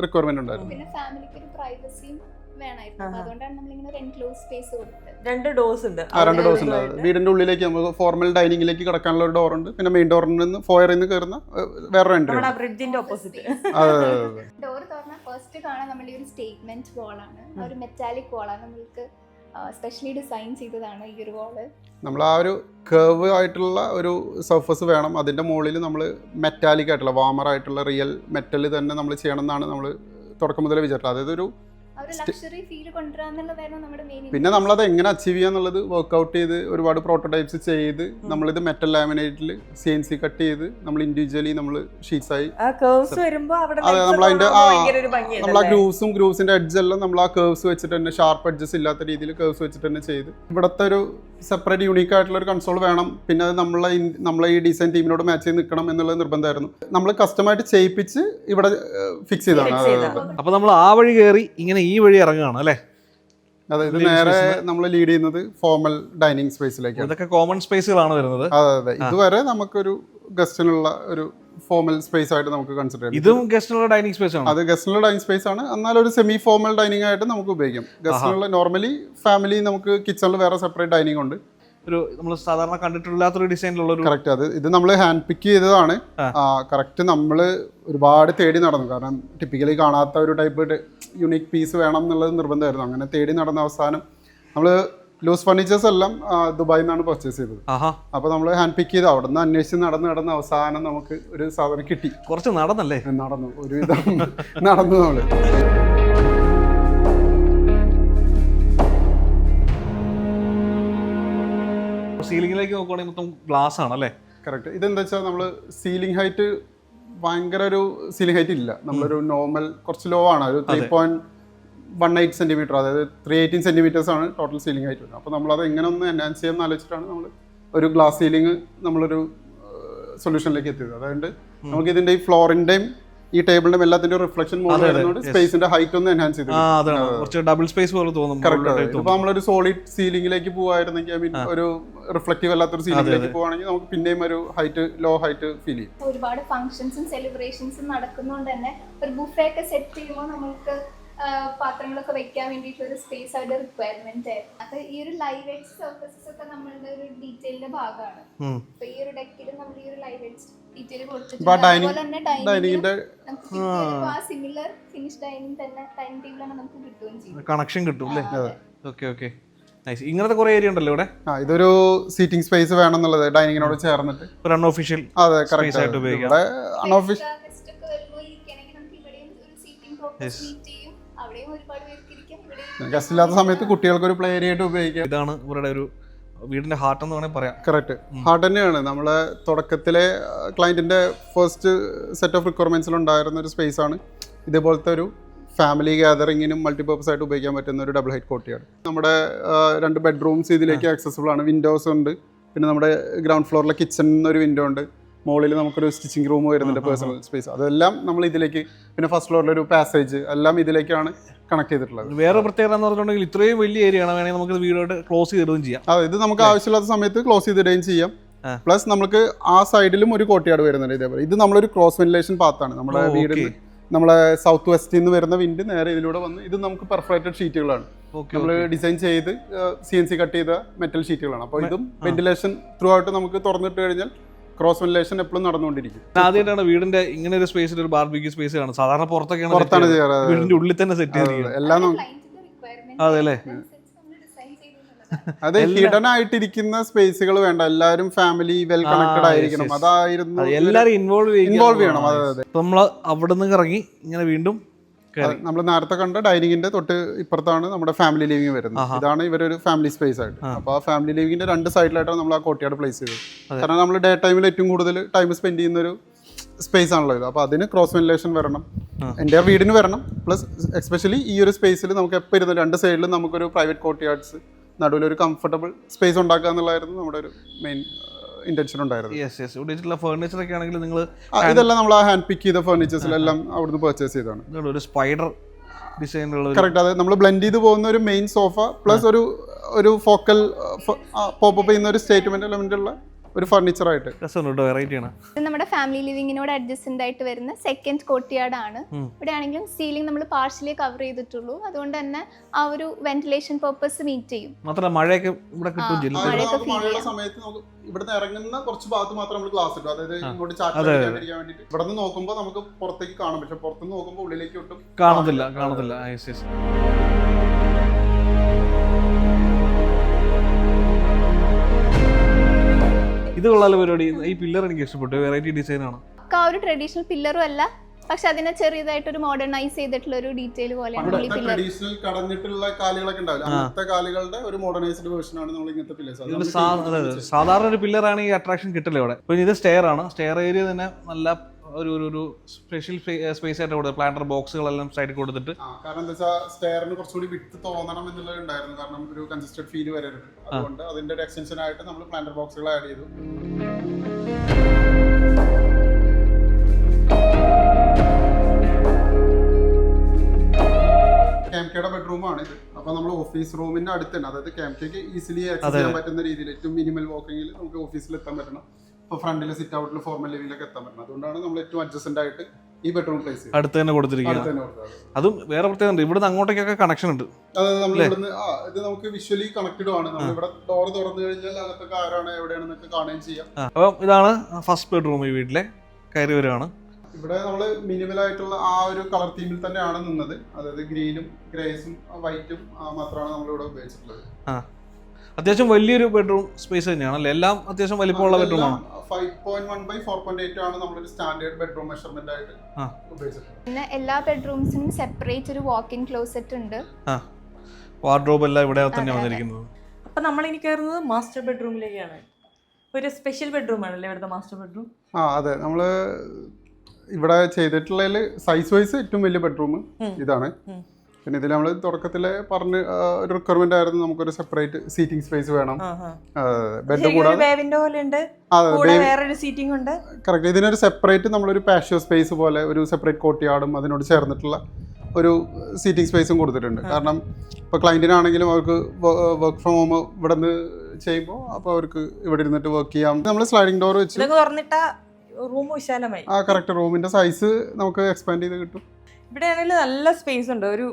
റിക്വയർമെന്റ് ഉണ്ടായിരുന്നത്. പിന്നെ ഫാമിലിക്ക് ഒരു പ്രൈവസിയും വേണമായിരുന്നു, അതുകൊണ്ടാണ് നമ്മളിങ്ങനെ ഒരു എൻക്ലോസ് സ്പേസ് കൊടുത്തത്. 2 ഡോസ് ഉണ്ട്. 2 ഡോസ് ഉണ്ട്. വീടിന്റെ ഉള്ളിലേക്ക് നമുക്ക് ഫോർമൽ ഡൈനിങ്ങിലേക്ക് കിടക്കാനുള്ള ഒരു ഡോർ ഉണ്ട്. പിന്നെ മെയിൻ ഡോറിൽ നിന്ന് ഫോയറിൽ നിന്ന് കയറുന്ന വേറൊരു എൻട്രി ഉണ്ട്. ബ്രിഡ്ജിന്റെ ഓപ്പോസിറ്റ് ഡോർ തുറന്ന ഫസ്റ്റ് കാണാൻ നമ്മൾ ഈ ഒരു സ്റ്റേറ്റ്മെന്റ് വാളാണ്, ഒരു മെറ്റാലിക് വാളാണ്. നമ്മൾക്ക് സ്പെഷ്യലി ഡിസൈൻ ചെയ്തതാണ് ഈ ഒരു വാള്. നമ്മൾ ആ ഒരു കർവ് ആയിട്ടുള്ള ഒരു സർഫസ് വേണം. അതിന്റെ മുകളിൽ നമ്മൾ മെറ്റാലിക് ആയിട്ടുള്ള വാമർ ആയിട്ടുള്ള റിയൽ മെറ്റൽ തന്നെ നമ്മൾ ചെയ്യണം എന്നാണ് നമ്മൾ തുടക്കം മുതലേ വിചാരിച്ചത്. അതായത് ഒരു ലക്ഷറി ഫീൽ കൊണ്ടുവരാന്നുള്ളതായിരുന്നു നമ്മുടെ മെയിൻ. പിന്നെ നമ്മളത് എങ്ങനെ അച്ചീവ് ചെയ്യാന്നുള്ളത് വർക്ക്ഔട്ട് ചെയ്ത് ഒരുപാട് പ്രോട്ടോടൈപ്സ് ചെയ്ത് നമ്മളിത് മെറ്റൽ ലാമിനേറ്റിൽ CNC കട്ട് ചെയ്ത് നമ്മൾ ഇൻഡിവിജ്വലി നമ്മൾ ഷീറ്റ്സ് ആയി നമ്മൾ ആ ഗ്രൂവ്സിന്റെ എഡ്ജ് എല്ലാം നമ്മൾ ആ കർവ്സ് വെച്ചിട്ട് തന്നെ ഷാർപ്പ് എഡ്ജസ് ഇല്ലാത്ത രീതിയിൽ കർവ്സ് വെച്ചിട്ട് തന്നെ ചെയ്ത് ഇവിടുത്തെ ഒരു സെപ്പറേറ്റ് യൂണീക്ക് ആയിട്ടുള്ള ഒരു കൺസോൾ വേണം. പിന്നെ അത് നമ്മളെ ഈ ഡിസൈൻ ടീമിനോട് മാച്ച് ചെയ്ത് നിൽക്കണം എന്നുള്ളത് നിർബന്ധമായിരുന്നു. നമ്മൾ കസ്റ്റമായിട്ട് ചെയ്യിപ്പിച്ച് ഇവിടെ ഫിക്സ് ചെയ്തതാണ്. അപ്പൊ നമ്മൾ ആ വഴി കയറി ഇങ്ങനെ ഈ വഴി ഇറങ്ങുകയാണ് അല്ലേ? അതായത് നേരെ നമ്മൾ ലീഡ് ചെയ്യുന്നത് ഫോമൽ ഡൈനിങ് സ്പേസിലേക്കാണ്. ഇതൊക്കെ കോമൺ സ്പേസുകളാണ് വരുന്നത്. അതെ, ഇതുവരെ നമുക്കൊരു ഗസ്റ്റിനുള്ള ഒരു ഫോമൽ സ്പേസ് ആയിട്ട് നമുക്ക് കൺസിഡർ ചെയ്യാം. ഇതും ഗസ്റ്റിനുള്ള ഡൈനിങ് സ്പേസ് ആണ്. അത് ഗസ്റ്റിനുള്ള ഡൈനിങ് സ്പേസ് ആണ്, എന്നാൽ ഒരു സെമി ഫോമൽ ഡൈനിങ് ആയിട്ട് നമുക്ക് ഉപയോഗിക്കാം. ഗസ്റ്റിനുള്ള നോർമലി ഫാമിലി നമുക്ക് കിച്ചണിൽ വേറെ സെപ്പറേറ്റ് ഡൈനിങ് ഉണ്ട്. ഒരു നമ്മൾ സാധാരണ കണ്ടിട്ടില്ലാത്തൊരു ഡിസൈനിലുള്ള ഒരു കറക്റ്റ്. ഇത് നമ്മൾ ഹാൻഡ് പിക്ക് ചെയ്തതാണ്. കറക്റ്റ് നമ്മൾ ഒരുപാട് തേടി നടന്നു. കാരണം ടിപ്പിക്കലി കാണാത്ത ഒരു ടൈപ്പ് യുണീക്ക് പീസ് വേണം എന്നുള്ളത് നിർബന്ധമായിരുന്നു. അങ്ങനെ തേടി നടന്ന അവസാനം നമ്മൾ ലൂസ് ഫർണിച്ചേഴ്സ് എല്ലാം ദുബായിൽ നിന്നാണ് പർച്ചേസ് ചെയ്തത്. അപ്പോൾ നമ്മൾ ഹാൻഡ് പിക്ക് ചെയ്ത് അവിടെ നിന്ന് അന്വേഷിച്ച് നടന്ന് അവസാനം നമുക്ക് ഒരു സാധനം കിട്ടി. കുറച്ച് നടന്നല്ലേ? നടന്നു, ഒരുവിധം നടന്നു നമ്മള്. സീലിംഗിലേക്ക് നോക്കുവാണെങ്കിൽ മൊത്തം ഗ്ലാസ് ആണ് അല്ലേ? കറക്റ്റ്. ഇതെന്താ വെച്ചാൽ നമ്മൾ സീലിംഗ് ഹൈറ്റ് ഭയങ്കര ഒരു സീലിംഗ് ഹൈറ്റ് ഇല്ല. നമ്മളൊരു നോർമൽ കുറച്ച് ലോ ആണ്. ഒരു 3.18 സെന്റിമീറ്റർ, അതായത് 318 സെന്റിമീറ്റേഴ്സ് ആണ് ടോട്ടൽ സീലിംഗ് ഹൈറ്റ് വരുന്നത്. അപ്പോൾ നമ്മളത് എങ്ങനെ ഒന്ന് എൻഹാൻസ് ചെയ്യാമെന്ന് ആലോചിച്ചിട്ടാണ് നമ്മൾ ഒരു ഗ്ലാസ് സീലിംഗ് നമ്മളൊരു സൊല്യൂഷനിലേക്ക് എത്തിയത്. അതുകൊണ്ട് നമുക്ക് ഇതിന്റെ ഈ ഫ്ലോറിന്റെയും ഈ ടേബിളിന്റെ എല്ലാത്തിന്റെ റിഫ്ലക്ഷൻ സ്പേസിന്റെ ഹൈറ്റ് ഒന്ന് എൻഹാൻസ് ചെയ്തു. ഡബിൾ സ്പേസ് പോലെ തോന്നും. ഇപ്പൊ നമ്മളൊരു സോളിഡ് സീലിംഗിലേക്ക് പോവായിരുന്നെങ്കിൽ, ഐ മീൻ ഒരു റിഫ്ലക്റ്റീവ് അല്ലാത്തൊരു സീലിംഗിലേക്ക് പോവാണെങ്കിൽ നമുക്ക് പിന്നെയും ഒരു ഹൈറ്റ് ലോ ഹൈറ്റ് ഫീൽ ചെയ്യും. ഒരുപാട് ഫംഗ്ഷൻസും സെലിബ്രേഷൻസും നടക്കുന്നതുകൊണ്ട് തന്നെ ഒരു ബുഫേ ഒക്കെ സെറ്റ് ചെയ്യുമ്പോൾ നമുക്ക് പാത്രങ്ങളൊക്കെ വെക്കാൻ വേണ്ടിയിട്ട് ഒരു സ്പേസ് അവിടെ റിക്വയർമെന്റ് ആയിരുന്നു. അപ്പൊ ഈ ഒരു ലൈവ് എഡ്ജ് സർഫസസ് ഒക്കെ നമ്മളുടെ ഒരു ഡീറ്റെയിലിന്റെ ഭാഗമാണ്. അപ്പൊ ഈ ഒരു ഡെക്കിൽ നമ്മൾ ഈ ഒരു ലൈവ് എഡ്ജ് ഡീറ്റെയിൽ കൊടുത്തിട്ടുണ്ട്. അതുപോലെ തന്നെ ഡൈനിങ്ങിന്റെ സിമിലർ ഫിനിഷ് ഡൈനിങ് തന്നെ ഡൈനിങ് ടേബിളാണ് നമുക്ക് കിട്ടുകയും ചെയ്യും. കണക്ഷൻ കിട്ടും അല്ലേ? ഓക്കെ. ഇങ്ങനത്തെ കുറെ ഏരിയ ഉണ്ടല്ലോ ഇവിടെ. ഇതൊരു സീറ്റിംഗ് സ്പേസ് വേണം എന്നുള്ളത് ഡൈനിങ്ങിനോട് ചേർന്നിട്ട് ഒരു അൺഒഫീഷ്യൽ സ്പേസ് ആയിട്ട് ഉപയോഗിക്കാം. ഗസ്റ്റ് ഇല്ലാത്ത സമയത്ത് കുട്ടികൾക്ക് ഒരു പ്ലേ ഏരിയ ആയിട്ട് ഉപയോഗിക്കാം. ഇതാണ് ഇവരുടെ ഒരു വീടിന്റെ ഹാർട്ട് എന്ന് വേണമെങ്കിൽ പറയാം. കറക്റ്റ്, ഹാർട്ട് തന്നെയാണ്. നമ്മളെ തുടക്കത്തിലെ ക്ലയന്റിന്റെ ഫസ്റ്റ് സെറ്റ് ഓഫ് റിക്വയർമെന്റ്സിൽ ഉണ്ടായിരുന്ന ഒരു സ്പേസ് ആണ് ഇതേപോലത്തെ ഒരു ഫാമിലി ഗ്യാതറിങ്ങിനും മൾട്ടിപർപ്പസ് ആയിട്ട് ഉപയോഗിക്കാൻ പറ്റുന്ന ഒരു ഡബിൾ ഹൈറ്റ് കോർട്ടിയാണ്. നമ്മുടെ 2 ബെഡ്റൂംസ് ഇതിലേക്ക് ആക്സസിബിൾ ആണ്. വിൻഡോസ് ഉണ്ട്. പിന്നെ നമ്മുടെ ഗ്രൗണ്ട് ഫ്ലോറിലെ കിച്ചൺ ഒരു വിൻഡോ ഉണ്ട്. മുകളിൽ നമുക്കൊരു സ്റ്റിച്ചിങ് റൂം വരുന്നുണ്ട്, പേഴ്സണൽ സ്പേസ്. അതെല്ലാം നമ്മൾ ഇതിലേക്ക്, പിന്നെ ഫസ്റ്റ് ഫ്ലോറിലൊരു പാസേജ്, എല്ലാം ഇതിലേക്കാണ് കണക്ട് ചെയ്തിട്ടുള്ളത്. വേറെ പ്രത്യേകത എന്ന് പറഞ്ഞിട്ടുണ്ടെങ്കിൽ ഇത്രയും വലിയ ഏരിയ ആണ്, വേണമെങ്കിൽ നമുക്ക് വീടോട്ട് ക്ലോസ് ചെയ്തിടുകയും ചെയ്യാം. അതെ, ഇത് നമുക്ക് ആവശ്യമില്ലാത്ത സമയത്ത് ക്ലോസ് ചെയ്തിടുകയും ചെയ്യാം. പ്ലസ് നമുക്ക് ആ സൈഡിലും ഒരു കോർട്ടിയാർഡ് വരുന്നുണ്ട് ഇതേപോലെ. ഇത് നമ്മളൊരു ക്രോസ് വെന്റിലേഷൻ പാത്താണ്. നമ്മുടെ വീടിന് നമ്മളെ സൗത്ത് വെസ്റ്റിൽ നിന്ന് വരുന്ന വിൻഡ് നേരെ ഇതിലൂടെ വന്ന്, ഇത് നമുക്ക് പെർഫറേറ്റഡ് ഷീറ്റുകളാണ്. നമ്മൾ ഡിസൈൻ ചെയ്ത് CNC കട്ട് ചെയ്ത മെറ്റൽ ഷീറ്റുകളാണ്. അപ്പോൾ ഇതും വെന്റിലേഷൻ ത്രൂ ആയിട്ട് നമുക്ക് തുറന്നിട്ട് കഴിഞ്ഞാൽ ക്രോസ് വെന്റിലേഷൻ എപ്പോഴും നടന്നുകൊണ്ടിരിക്കും. ആദ്യമായിട്ടാണ് വീടിന്റെ ഇങ്ങനെ ഒരു സ്പേസിൽ ഒരു ബാർബിക്യൂ സ്പേസ് കാണും. സാധാരണ പുറത്താണ് ചെയ്യാറ്. വീടിന്റെ ഉള്ളിൽ തന്നെ സെറ്റ് ചെയ്തിരിക്കുന്നത്. എല്ലാം അതെ അല്ലേ? അത് ഹിഡൻ ആയിട്ടിരിക്കുന്ന സ്പേസുകൾ വേണ്ട, എല്ലാവരും ഫാമിലി വെൽ കണക്റ്റഡ് ആയിരിക്കണം. അതായിരുന്നു എല്ലാരും ഇൻവോൾവ് ചെയ്യണം. അതെ, നമ്മള് അവിടെ നിന്ന് ഇറങ്ങി ഇങ്ങനെ വീണ്ടും നമ്മൾ നേരത്തെ കണ്ട ഡൈനിങ്ങിന്റെ തൊട്ട് ഇപ്പുറത്താണ് നമ്മുടെ ഫാമിലി ലിവിംഗ് വരുന്നത്. ഇതാണ് ഇവരൊരു ഫാമിലി സ്പേസ് ആയിട്ട്. അപ്പോൾ ആ ഫാമിലി ലിവിംഗിന്റെ 2 സൈഡിലായിട്ടാണ് നമ്മൾ ആ കോർട്ടിയാർഡ് പ്ലേസ് ചെയ്തത്. കാരണം നമ്മൾ ഡേ ടൈമിൽ ഏറ്റവും കൂടുതൽ ടൈം സ്പെൻഡ് ചെയ്യുന്ന ഒരു സ്പേസ് ആണല്ലോ ഇത്. അപ്പോൾ അതിന് ക്രോസ് വെന്റിലേഷൻ വരണം, എൻ്റെ വീടിന് വരണം. പ്ലസ് എസ്പെഷ്യലി ഈ ഒരു സ്പേസിൽ നമുക്ക് എപ്പോൾ ഇരുന്ന് 2 സൈഡിലും നമുക്കൊരു പ്രൈവറ്റ് കോർട്ടിയാർഡ്സ്, നടുവിലൊരു കംഫർട്ടബിൾ സ്പേസ് ഉണ്ടാക്കുക എന്നുള്ളതായിരുന്നു നമ്മുടെ ഒരു മെയിൻ ഇന്റൻഷൻ ഉണ്ടായിരുന്നു. ഫർണിച്ചർ ഒക്കെ ആണെങ്കിൽ നിങ്ങൾ ഇതെല്ലാം നമ്മൾ ആ ഹാൻഡ് പിക്ക് ചെയ്ത ഫർണിച്ചേഴ്സിലെല്ലാം അവിടുന്ന് പർച്ചേസ് ചെയ്തതാണ്. ഒരു സ്പൈഡർ ഡിസൈനുള്ള കറക്റ്റ്. അതെ, നമ്മൾ ബ്ലെൻഡ് ചെയ്ത് പോകുന്ന ഒരു മെയിൻ സോഫ പ്ലസ് ഒരു ഫോക്കൽ പോപ്പ് ചെയ്യുന്ന ഒരു സ്റ്റേറ്റ്മെന്റ് എലമെന്റ് ഉള്ള ഒരു ഫർണിച്ചറായിട്ട് വെറൈറ്റിയാണ്. ഇത് നമ്മുടെ ഫാമിലി ലിവിങ്ങിനോട് അഡ്ജസ്റ്റന്റ് ആയിട്ട് വരുന്ന സെക്കൻഡ് കോർട്ടിയാർഡ് ആണ്. ഇവിടെ ആണെങ്കിലും സീലിംഗ് നമ്മൾ പാർഷ്യലി കവർ ചെയ്തിട്ടുള്ളൂ. അതുകൊണ്ട് തന്നെ ആ ഒരു വെന്റിലേഷൻ പർപ്പസ് മീറ്റ് ചെയ്യും. മാത്രമല്ല മഴയൊക്കെ ഇവിടെ കിട്ടും. മഴയുള്ള സമയത്ത് നമുക്ക് ഇവിടുന്ന് ഇറങ്ങുന്ന കുറച്ച് ഭാഗത്ത് മാത്രം നമ്മൾ ഗ്ലാസ് ഇട്ടു. അതായത് ഇങ്ങോട്ട് ചാറ്റാതിരിക്കാൻ വേണ്ടിയിട്ട്. ഇവിടെ നിന്ന് നോക്കുമ്പോൾ നമുക്ക് പുറത്തേക്ക് കാണാം, പക്ഷെ പുറത്തുനിന്ന് നോക്കുമ്പോൾ ഉള്ളിലേക്ക് ഒട്ടും കാണത്തില്ല. ഇത് കൊള്ളാല പരിപാടി. ഈ പില്ലർ എനിക്ക് ഇഷ്ടപ്പെട്ടു, വെറൈറ്റി ഡിസൈൻ ആണ്. ആ ഒരു ട്രഡീഷണൽ പില്ലറും അല്ല, പക്ഷെ അതിനെ ചെറിയതായിട്ട് ഒരു മോഡേണൈസ് ചെയ്തിട്ടുള്ള ഒരു ഡീറ്റെയിൽ പോലെയാണ് ഈ പില്ലർ. ട്രഡീഷണൽ കടഞ്ഞിട്ടുള്ള കാലുകളൊക്കെ ഉണ്ടാവില്ല, അങ്ങനത്തെ കാലുകളുടെ ഒരു മോഡേണൈസ്ഡ് വേർഷൻ ആണ് നമ്മൾ ഇങ്ങനത്തെ പില്ലേഴ്സ്. സാധാരണ ഒരു പില്ലറാണ് ഈ അട്രാക്ഷൻ കിട്ടില്ല ഇവിടെ. പിന്നെ ഇത് സ്റ്റെയർ ആണ്. സ്റ്റെയർ ഏരിയ തന്നെ നല്ല ഒരു സ്പെഷ്യൽ സ്പേസ് ആയിട്ട് കൊടുത്തത്. പ്ലാന്റർ ബോക്സുകളെല്ലാം സൈഡിൽ കൊടുത്തിട്ട്, കാരണം എന്താ വെച്ചാൽ സ്റ്റെയറിന് കുറച്ചുകൂടി വിട്ട് തോന്നണം എന്നുള്ളത് ഉണ്ടായിരുന്നു. കാരണം ഒരു കൺസിസ്റ്റഡ് ഫീൽ വരരുത്. അതുകൊണ്ട് അതിന്റെ ഒരു എക്സ്റ്റൻഷൻ ആയിട്ട് നമ്മൾ പ്ലാന്റർ ബോക്സുകൾ ആഡ് ചെയ്തു. ക്യാംകയുടെ ബെഡ്റൂമാണ് ഇത്. അപ്പൊ നമ്മൾ ഓഫീസ് റൂമിന്റെ അടുത്ത് തന്നെ, അതായത് ക്യാംകയ്ക്ക് ഈസിലി ആക്സസ് ചെയ്യാൻ പറ്റുന്ന രീതിയിൽ ഏറ്റവും മിനിമൽ വാക്കിങ്ങിൽ നമുക്ക് ഓഫീസിൽ എത്താൻ പറ്റണം. ഇപ്പോൾ ഫ്രണ്ടിലെ സിറ്റ് ഔട്ടിൽ ഫോർമൽ ലിവിംഗിലൊക്കെ എത്താൻ പറ്റണം. അതുകൊണ്ടാണ് നമ്മൾ ഏറ്റവും അഡ്ജസ്റ്റന്റ് ആയിട്ട് ഈ ബെഡ്റൂം പ്ലേസ് അടുത്ത് തന്നെ കൊടുത്തിരിക്കുന്നത്. അതും വേറെ പ്രത്യേകത, ഇവിടുന്ന് അങ്ങോട്ടേക്കൊക്കെ കണക്ഷൻ ഉണ്ട്. അതായത് നമ്മൾ ഇവിടുന്ന് ഇത് നമുക്ക് വിഷ്വലി കണക്റ്റഡ് ആണ്. നമ്മൾ ഇവിടെ ഡോർ തുറന്നു കഴിഞ്ഞാൽ അകത്തൊക്കെ ആരാണ് എവിടെയാണെന്നൊക്കെ കാണുകയും ചെയ്യാം. അപ്പം ഇതാണ് ഫസ്റ്റ് ബെഡ്റൂം. ഈ വീട്ടിലെ കയറി വരുവാണ്. ഇവിടെ നമ്മൾ മിനിമൽ ആയിട്ടുള്ള ആ ഒരു കളർ തീമിൽ തന്നെയാണ് നിന്നത്. അതായത് ഗ്രീനും ഗ്രേസും വൈറ്റും മാത്രമാണ് നമ്മളിവിടെ ഉപയോഗിച്ചിട്ടുള്ളത്. അത്യാവശ്യം വലിയൊരു ബെഡ്റൂം സ്പേസ് തന്നെയാണ് അല്ലേ? എല്ലാം അത്യാവശ്യം വലിപ്പമുള്ള ബെഡ്റൂം ആണ്. 5.1 by 4.8 ആണ് നമ്മളൊരു സ്റ്റാൻഡേർഡ് ബെഡ്റൂം മെഷർമെന്റ് ആയിട്ട് ഉപയോഗിച്ചിട്ടുള്ളത്. പിന്നെ എല്ലാ ബെഡ്റൂംസിനും സെപ്പറേറ്റ് ഒരു വാക്ക് ഇൻ ക്ലോസറ്റ് ഉണ്ട്. വാർഡ്രോബ് എല്ലാം ഇവിടെ തന്നെ വന്നിരിക്കുന്നത്. അപ്പൊ നമ്മൾ ഇനി കയറുന്നത് മാസ്റ്റർ ബെഡ്റൂമിലേക്കാണ്. ഒരു സ്പെഷ്യൽ ബെഡ്റൂം ആണല്ലേ ഇവിടുത്തെ മാസ്റ്റർ ബെഡ്റൂം? അതെ, നമ്മള് ഇവിടെ ചെയ്തിട്ടുള്ളതിൽ സൈസ് വൈസ് ഏറ്റവും വലിയ ബെഡ്റൂം ഇതാണ്. പിന്നെ ഇതിൽ നമ്മൾ തുടക്കത്തിലെ പറഞ്ഞ ഒരു റിക്വയർമെന്റ് ആയിരുന്നു, നമുക്കൊരു സെപ്പറേറ്റ് സീറ്റിംഗ് സ്പേസ് വേണം. ബെഡ് കൂടാതെ കറക്റ്റ് ഇതിനൊരു സെപ്പറേറ്റ് നമ്മളൊരു പാഷ്യോ സ്പേസ് പോലെ ഒരു സെപ്പറേറ്റ് കോർട്ടിയാർഡും അതിനോട് ചേർന്നിട്ടുള്ള ഒരു സീറ്റിംഗ് സ്പേസും കൊടുത്തിട്ടുണ്ട്. കാരണം ഇപ്പോൾ ക്ലയൻറ്റിനാണെങ്കിലും അവർക്ക് വർക്ക് ഫ്രം ഹോം ഇവിടെ നിന്ന് ചെയ്യുമ്പോൾ അപ്പോൾ അവർക്ക് ഇവിടെ ഇരുന്നിട്ട് വർക്ക് ചെയ്യാം. നമ്മൾ സ്ലൈഡിംഗ് ഡോർ വെച്ച് കറക്റ്റ് റൂമിന്റെ സൈസ് നമുക്ക് എക്സ്പാൻഡ് ചെയ്ത് കിട്ടും. ഇവിടെ ആണെങ്കിൽ നല്ല സ്പേസ് ഉണ്ട്, ഒരു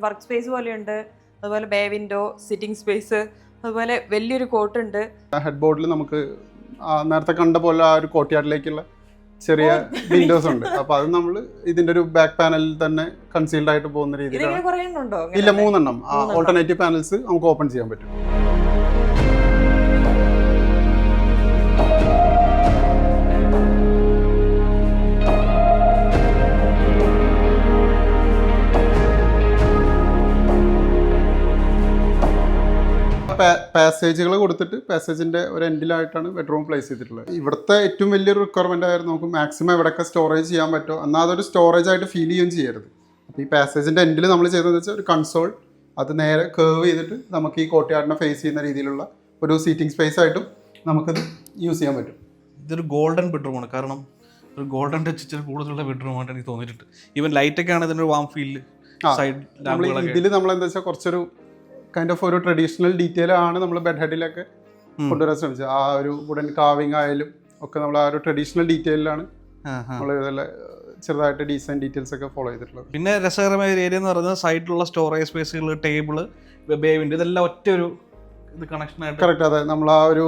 വർക്ക് സ്പേസ് പോലെയുണ്ട്. അതുപോലെ ബേ വിൻഡോ, സിറ്റിംഗ് സ്പേസ്, അതുപോലെ വലിയൊരു കോട്ടുണ്ട്. ഹെഡ് ബോർഡിൽ നമുക്ക് നേരത്തെ കണ്ട പോലെ ആ ഒരു കോർട്ടിയാർഡിലേക്കുള്ള ചെറിയ വിൻഡോസ് ഉണ്ട്. അപ്പൊ അത് നമ്മൾ ഇതിന്റെ ഒരു ബാക്ക് പാനലിൽ തന്നെ കൺസീൽഡ് ആയിട്ട് പോകുന്ന രീതിയിലാണ്. ഇല്ല, 3 എണ്ണം ഓൾട്ടർനേറ്റീവ് പാനൽസ് നമുക്ക് ഓപ്പൺ ചെയ്യാൻ പറ്റും. പാസേജുകൾ കൊടുത്തിട്ട് പാസേജിന്റെ ഒരു എൻഡിലായിട്ടാണ് ബെഡ്റൂം പ്ലേസ് ചെയ്തിട്ടുള്ളത്. ഇവിടുത്തെ ഏറ്റവും വലിയൊരു റിക്വയർമെന്റ് ആയിരുന്നു നമുക്ക് മാക്സിമം എവിടെയൊക്കെ സ്റ്റോറേജ് ചെയ്യാൻ പറ്റുമോ, എന്നാൽ അതൊരു സ്റ്റോറേജ് ആയിട്ട് ഫീൽ ചെയ്യുകയും ചെയ്യരുത്. അപ്പോൾ ഈ പാസേജിൻ്റെ എൻഡിൽ നമ്മൾ ചെയ്തതെന്ന് വെച്ചാൽ ഒരു കൺസോൾ, അത് നേരെ കേർവ് ചെയ്തിട്ട് നമുക്ക് ഈ കോർട്ട്യാർഡിനെ ഫേസ് ചെയ്യുന്ന രീതിയിലുള്ള ഒരു സീറ്റിംഗ് സ്പേസ് ആയിട്ടും നമുക്കത് യൂസ് ചെയ്യാൻ പറ്റും. ഇതൊരു ഗോൾഡൻ ബെഡ്റൂമാണ്, കാരണം ഒരു ഗോൾഡൻ ടച്ച് ഇച്ചിരി കൂടുതലുള്ള ബെഡ്റൂമായിട്ട് എനിക്ക് തോന്നിയിട്ടുണ്ട്. ഈവൻ ലൈറ്റൊക്കെ ആണ് ഇതിൻ്റെ വാം ഫീൽ. സൈഡ് ഇതിൽ നമ്മൾ എന്താ വെച്ചാൽ കുറച്ചൊരു കൈൻഡ് ഓഫ് ഒരു ട്രഡീഷണൽ ഡീറ്റെയിൽ ആണ് നമ്മൾ ബെഡ് ഹെഡിലൊക്കെ കൊണ്ടുവരാൻ ശ്രമിച്ചത്. ആ ഒരു വുഡൻ കാവിങ് ആയാലും ഒക്കെ നമ്മൾ ആ ഒരു ട്രഡീഷണൽ ഡീറ്റെയിലാണ് നമ്മൾ ഇതെല്ലാം ചെറുതായിട്ട് ഡിസൈൻ ഡീറ്റെയിൽസ് ഒക്കെ ഫോളോ ചെയ്തിട്ടുള്ളത്. പിന്നെ രസകരമായ ഒരു ഏരിയ എന്ന് പറയുന്നത് സൈഡിലുള്ള സ്റ്റോറേജ് സ്പേസുകൾ, ടേബിള്, ബേവിൻ്റെ ഇതെല്ലാം ഒറ്റ ഒരു ഇത് കണക്ഷനായിട്ട്. കറക്റ്റ്, അതെ. നമ്മൾ ആ ഒരു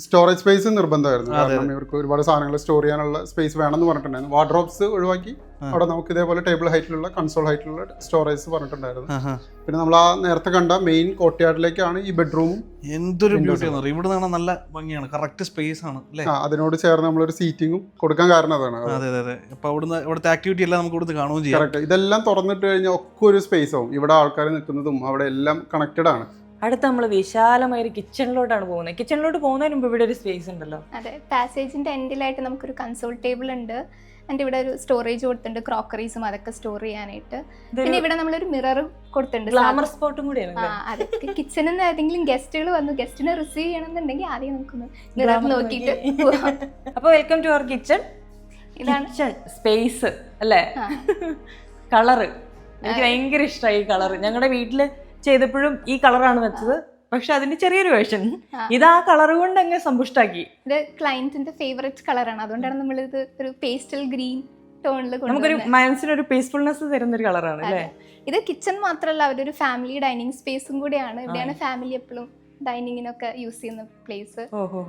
സ്റ്റോറേജ് സ്പേസ് നിർബന്ധമായിരുന്നു, കാരണം ഇവർക്ക് ഒരുപാട് സാധനങ്ങൾ സ്റ്റോർ ചെയ്യാനുള്ള സ്പേസ് വേണമെന്ന് പറഞ്ഞിട്ടുണ്ടായിരുന്നു. വാർഡ്രോബ്സ് ഒഴിവാക്കി അവിടെ നമുക്ക് ഇതേപോലെ ടേബിൾ ഹൈറ്റിലുള്ള, കൺസോൾ ഹൈറ്റിലുള്ള സ്റ്റോറേജ് പറഞ്ഞിട്ടുണ്ടായിരുന്നു. പിന്നെ നമ്മൾ ആ നേരത്തെ കണ്ട മെയിൻ കോർട്ട്യാർഡിലേക്കാണ് ഈ ബെഡ്റൂമും. എന്തൊരു ബ്യൂട്ടി ആണ്, ഇവിടെ നിന്നാണ് നല്ല ഭംഗിയാണ്, കറക്റ്റ് സ്പേസ് ആണ് അല്ലേ. അതിനോട് ചേർന്ന് നമ്മളൊരു സീറ്റിംഗും കൊടുക്കാൻ കാരണം അതാണ്. അതെ അതെ അതെ. അപ്പൊ അവിടുന്ന് ഇവിടുത്തെ ആക്ടിവിറ്റി എല്ലാം നമുക്ക് ഇവിടുന്ന് കാണുകയും ചെയ്യാം. കറക്റ്റ്, ഇതെല്ലാം തുറന്നിട്ട് കഴിഞ്ഞാൽ ഒക്കെ ഒരു സ്പേസ് ആവും. ഇവിടെ ആൾക്കാർ നിൽക്കുന്നതും അവിടെ എല്ലാം കണക്റ്റഡ് ആണ്. അടുത്ത നമ്മൾ വിശാലമായ ഒരു കിച്ചണിലോട്ടാണ് പോകുന്നത്. കിച്ചണിലോട്ട് പോകുന്നതിന് മുമ്പ് ഇവിടെ ഒരു സ്പേസ് ഉണ്ടല്ലോ. അതെ, പാസേജിന്റെ എൻഡിലായിട്ട് നമുക്കൊരു കൺസോൾ ടേബിൾ ഉണ്ട്. ആൻഡ് ഇവിടെ ഒരു സ്റ്റോറേജ് കൊടുത്തിട്ടുണ്ട്, ക്രോക്കറീസും അതൊക്കെ സ്റ്റോർ ചെയ്യാനായിട്ട്. പിന്നെ ഇവിടെ നമ്മളൊരു മിറർ കൊടുത്തിട്ടുണ്ട്, ഗ്ലാമർ സ്പോട്ടും കൂടിയാണ്. അതെ, കിച്ചണിൽ നിന്ന് ഏതെങ്കിലും ഗസ്റ്റുകൾ വന്നു ഗസ്റ്റിനെ റിസീവ് ചെയ്യണമെന്നുണ്ടെങ്കിൽ ആദ്യം നമുക്കൊന്ന് മിറർ നോക്കിയിട്ട്. അപ്പൊ വെൽക്കം ടു അവർ കിച്ചൺ. ഇതാണ് കിച്ചൺ സ്പേസ് അല്ലേ. കളറ് എനിക്ക് ഭയങ്കര ഇഷ്ടമായി. ഈ കളറ് ഞങ്ങളുടെ വീട്ടില് ചെയ്തപ്പോഴും ഈ കളറാണ് വെച്ചത്, പക്ഷെ അതിന്റെ ചെറിയൊരു വേർഷൻ ഇത് ആ കളർ കൊണ്ട് അങ്ങ് സമ്പുഷ്ടാക്കി. ഇത് ക്ലയന്റിന്റെ ഫേവറേറ്റ് കളറാണ്, അതുകൊണ്ടാണ് നമ്മൾ ഇത് ഒരു പേസ്റ്റൽ ഗ്രീൻ ടോണിൽ നമുക്കൊരു മനസ്സിനൊരു പീസ്ഫുൾനെസ് തരുന്ന ഒരു കളറാണ് അല്ലേ. ഇത് കിച്ചൺ മാത്രമല്ല, അവരൊരു ഫാമിലി ഡൈനിങ് സ്പേസും കൂടിയാണ്. ഇവിടെയാണ് ഫാമിലി എപ്പോഴും ഡൈനിങ്ങിനൊക്കെ യൂസ് ചെയ്യുന്ന പ്ലേസ്.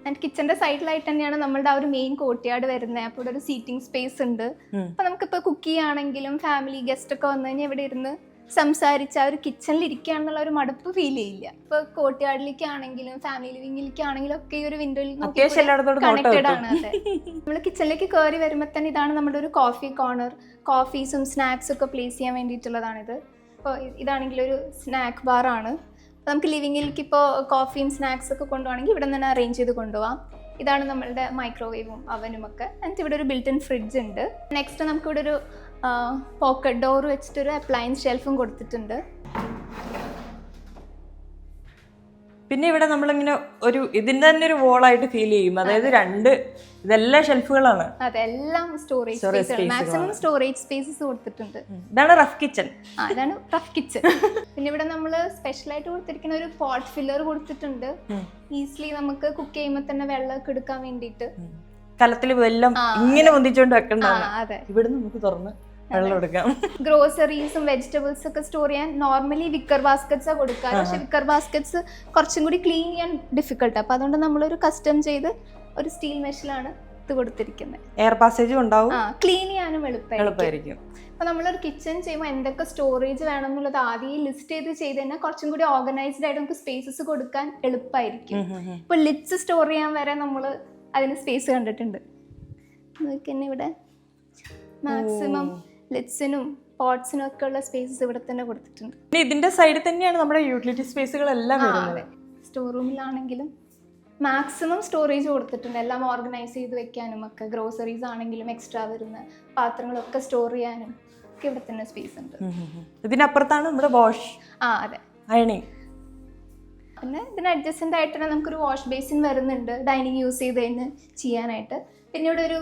ആൻഡ് കിച്ചന്റെ സൈഡിലായിട്ട് തന്നെയാണ് നമ്മളുടെ ആ ഒരു മെയിൻ കോർട്ട്യാർഡ് വരുന്നത്. അപ്പോൾ ഇവിടെ ഒരു സീറ്റിംഗ് സ്പേസ് ഉണ്ട്. അപ്പൊ നമുക്കിപ്പോ കുക്ക് ചെയ്യുകയാണെങ്കിലും ഫാമിലി ഗസ്റ്റ് ഒക്കെ വന്നു കഴിഞ്ഞാൽ ഇവിടെ ഇരുന്ന് സംസാരിച്ച് ആ ഒരു കിച്ചണിൽ ഇരിക്കുകയാണെന്നുള്ള ഒരു മടുപ്പ് ഫീൽ ചെയ്യില്ല. ഇപ്പൊ കോർട്ട്യാർഡിലേക്ക് ആണെങ്കിലും ഫാമിലി ലിവിംഗിലേക്ക് ആണെങ്കിലും ഒക്കെ ഈ ഒരു വിൻഡോയിൽ കണക്റ്റഡ് ആണ്. അതെ, നമ്മൾ കിച്ചണിലേക്ക് കയറി വരുമ്പോൾ തന്നെ ഇതാണ് നമ്മുടെ ഒരു കോഫി കോർണർ. കോഫീസും സ്നാക്സും ഒക്കെ പ്ലേസ് ചെയ്യാൻ വേണ്ടിയിട്ടുള്ളതാണിത്. ഇപ്പോൾ ഇതാണെങ്കിൽ ഒരു സ്നാക്ക് ബാർ ആണ്. നമുക്ക് ലിവിങ്ങിലേക്ക് ഇപ്പോൾ കോഫിയും സ്നാക്സ് ഒക്കെ കൊണ്ടുപോകണമെങ്കിൽ ഇവിടെ നിന്ന് അറേഞ്ച് ചെയ്ത് കൊണ്ടുപോകാം. ഇതാണ് നമ്മളുടെ മൈക്രോവേവും അവനും ഒക്കെ. എന്നിട്ട് ഇവിടെ ഒരു ബിൽറ്റ് ഇൻ ഫ്രിഡ്ജ് ഉണ്ട്. നെക്സ്റ്റ് നമുക്കിവിടെ ഒരു പോക്കറ്റ് ഡോർ വെച്ചിട്ടൊരു അപ്ലയൻസ് ഷെൽഫും കൊടുത്തിട്ടുണ്ട്. പിന്നെ ഇവിടെ നമ്മളിങ്ങനെ ഒരു ഇതിന്റെ തന്നെ ഒരു വോളായിട്ട് ഫീൽ ചെയ്യും. അതായത് ഇതെല്ലാം ഷെൽഫുകളാണ്. അതെല്ലാം സ്റ്റോറേജ്, മാക്സിമം സ്റ്റോറേജ് സ്പേസസ് കൊടുത്തിട്ടുണ്ട്. ഇതാണ് റഫ് കിച്ചൺ. ഇതാണ് റഫ് കിച്ചൺ. പിന്നെ ഇവിടെ നമ്മൾ സ്പെഷ്യലായിട്ട് കൊടുത്തിരിക്കുന്ന ഒരു പോട്ട് ഫില്ലർ കൊടുത്തിട്ടുണ്ട്. ഈസിലി നമുക്ക് കുക്ക് ചെയ്യുമ്പോൾ തന്നെ വെള്ളമൊക്കെ എടുക്കാൻ വേണ്ടിയിട്ട്. കലത്തിൽ വെള്ളം ഇങ്ങനെ പൊന്തിച്ചോണ്ട് വെക്കണ്ടാണ്. അതെ, ഇവിടെ നമുക്ക് തുറന്ന് വെള്ളം എടുക്കാം. ഗ്രോസറീസും വെജിറ്റബിൾസ് ഒക്കെ സ്റ്റോർ ചെയ്യാൻ നോർമലി വിക്കർ ബാസ്ക്കറ്റ്സാണ് കൊടുക്കാറ്. പക്ഷെ വിക്കർ ബാസ്ക്കറ്റ്സ് കുറച്ചും കൂടി ക്ലീൻ ചെയ്യാൻ ഡിഫിക്കൾട്ട്. അപ്പൊ അതുകൊണ്ട് നമ്മളൊരു കസ്റ്റം ചെയ്ത് ഒരു സ്റ്റീൽ മെഷിലാണ് ഇത് കൊടുത്തിരിക്കുന്നത്. എയർ പാസേജും ഉണ്ടാവും, ക്ലീൻ ചെയ്യാനും എളുപ്പമായിരിക്കും. അപ്പൊ നമ്മളൊരു കിച്ചൺ ചെയ്യുമ്പോൾ എന്തൊക്കെ സ്റ്റോറേജ് വേണം എന്നുള്ളത് ആദ്യം ലിസ്റ്റ് ചെയ്ത് കഴിഞ്ഞാൽ കുറച്ചും കൂടി ഓർഗനൈസ്ഡ് ആയിട്ട് നമുക്ക് സ്പേസസ് കൊടുക്കാൻ എളുപ്പമായിരിക്കും. ഇപ്പൊ ലിറ്റ്സ് സ്റ്റോർ ചെയ്യാൻ വരെ നമ്മൾ അതിന് സ്പേസ് കണ്ടിട്ടുണ്ട്. നോക്കിന്നെ ഇവിടെ മാക്സിമം ലിറ്റ്സിനും പോട്ട്സിനും ഒക്കെ ഉള്ള സ്പേസസ് ഇവിടെ തന്നെ കൊടുത്തിട്ടുണ്ട്. ഇതിന്റെ സൈഡിൽ തന്നെയാണ് നമ്മുടെ യൂട്ടിലിറ്റി സ്പേസുകളെല്ലാം വരുന്നത്. സ്റ്റോർ റൂമിലാണെങ്കിലും മാക്സിമം സ്റ്റോറേജ് കൊടുത്തിട്ടുണ്ട്, എല്ലാം ഓർഗനൈസ് ചെയ്ത് വെക്കാനും ഒക്കെ. ഗ്രോസറീസ് ആണെങ്കിലും എക്സ്ട്രാ വരുന്ന പാത്രങ്ങളൊക്കെ സ്റ്റോർ ചെയ്യാനും ഒക്കെ ഇവിടെ തന്നെ സ്പേസ് ഉണ്ട്. ഇതിനപ്പുറത്താണ് നമ്മുടെ വാഷ്, അതെ, അയണിങ്. പിന്നെ ഇതിന് അഡ്ജസ്റ്റൻ്റ് ആയിട്ട് തന്നെ നമുക്കൊരു വാഷ് ബേസിൻ വരുന്നുണ്ട് ഡൈനിങ് യൂസ് ചെയ്ത് കഴിഞ്ഞ് ചെയ്യാനായിട്ട്. പിന്നെ ഇവിടെ ഒരു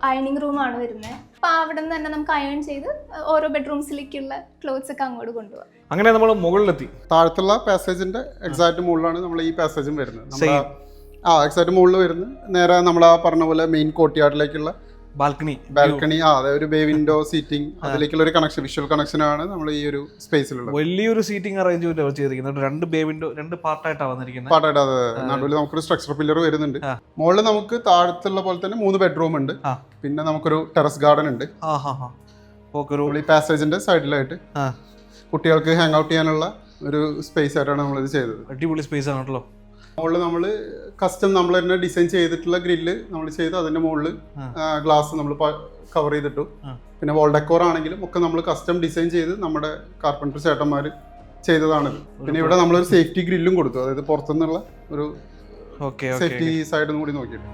അയണിങ് റൂമാണ് വരുന്നത്. അപ്പോൾ അവിടെ നിന്ന് തന്നെ നമുക്ക് അയൺ ചെയ്ത് ഓരോ ബെഡ്റൂംസിലേക്കുള്ള ക്ലോത്ത്സ് ഒക്കെ അങ്ങോട്ട് കൊണ്ടുപോകാം. അങ്ങനെ നമ്മൾ മുകളിലെത്തി. താഴത്തുള്ള പാസേജിന്റെ എക്സാക്ട് മുകളിലാണ് നമ്മൾ ഈ പാസേജും വരുന്നത്. എക്സാക്ട് മുകളിൽ വരുന്നത് നേരെ നമ്മൾ ആ പറഞ്ഞ പോലെ മെയിൻ കോർട്ട്യാർഡിലേക്കുള്ള ബാൽക്കണി. അതെ, ഒരു ബേ വിൻഡോ സീറ്റിംഗ്, അതിലേക്കുള്ള ഒരു കണക്ഷൻ, വിഷ്വൽ കണക്ഷൻ ആണ് നമ്മൾ ഈ ഒരു സ്പേസിലുള്ളത്. വലിയൊരു സീറ്റിംഗ് അറേഞ്ച്മെന്റ് അവർ ചെയ്തിരിക്കുന്നത്. 2 ബേ വിൻഡോ, 2 പാർട്ടായിട്ടാണ് വന്നിരിക്കുന്നത്. പാർട്ടായിട്ട്, അതെ. നടുവിൽ നമുക്കൊരു സ്ട്രക്ചർ പില്ലർ വരുന്നുണ്ട്. മുകളിൽ നമുക്ക് താഴത്തുള്ള പോലെ തന്നെ 3 ബെഡ്റൂം ഉണ്ട്. പിന്നെ നമുക്കൊരു ടെറസ് ഗാർഡൻ ഉണ്ട് ഈ പാസേജിന്റെ സൈഡിലായിട്ട്. കുട്ടികൾക്ക് ഹാങ് ഔട്ട് ചെയ്യാനുള്ള ഒരു സ്പേസ് ആയിട്ടാണ് നമ്മളിത് ചെയ്തത്. അടിപൊളി സ്പേസ് ആണല്ലോ. മുകളിൽ നമ്മൾ കസ്റ്റം നമ്മൾ തന്നെ ഡിസൈൻ ചെയ്തിട്ടുള്ള ഗ്രില്ല് നമ്മൾ ചെയ്ത് അതിന്റെ മുകളിൽ ഗ്ലാസ് നമ്മൾ കവർ ചെയ്തിട്ടു. പിന്നെ വോൾ ഡെക്കോർ ആണെങ്കിലും ഒക്കെ നമ്മൾ കസ്റ്റം ഡിസൈൻ ചെയ്ത് നമ്മുടെ കാർപ്പൻറ്റർ ചേട്ടന്മാർ ചെയ്തതാണ്. പിന്നെ ഇവിടെ നമ്മളൊരു സേഫ്റ്റി ഗ്രില്ലും കൊടുത്തു, അതായത് പുറത്തുനിന്നുള്ള ഒരു സേഫ്റ്റി സൈഡും കൂടി നോക്കിയിട്ട്.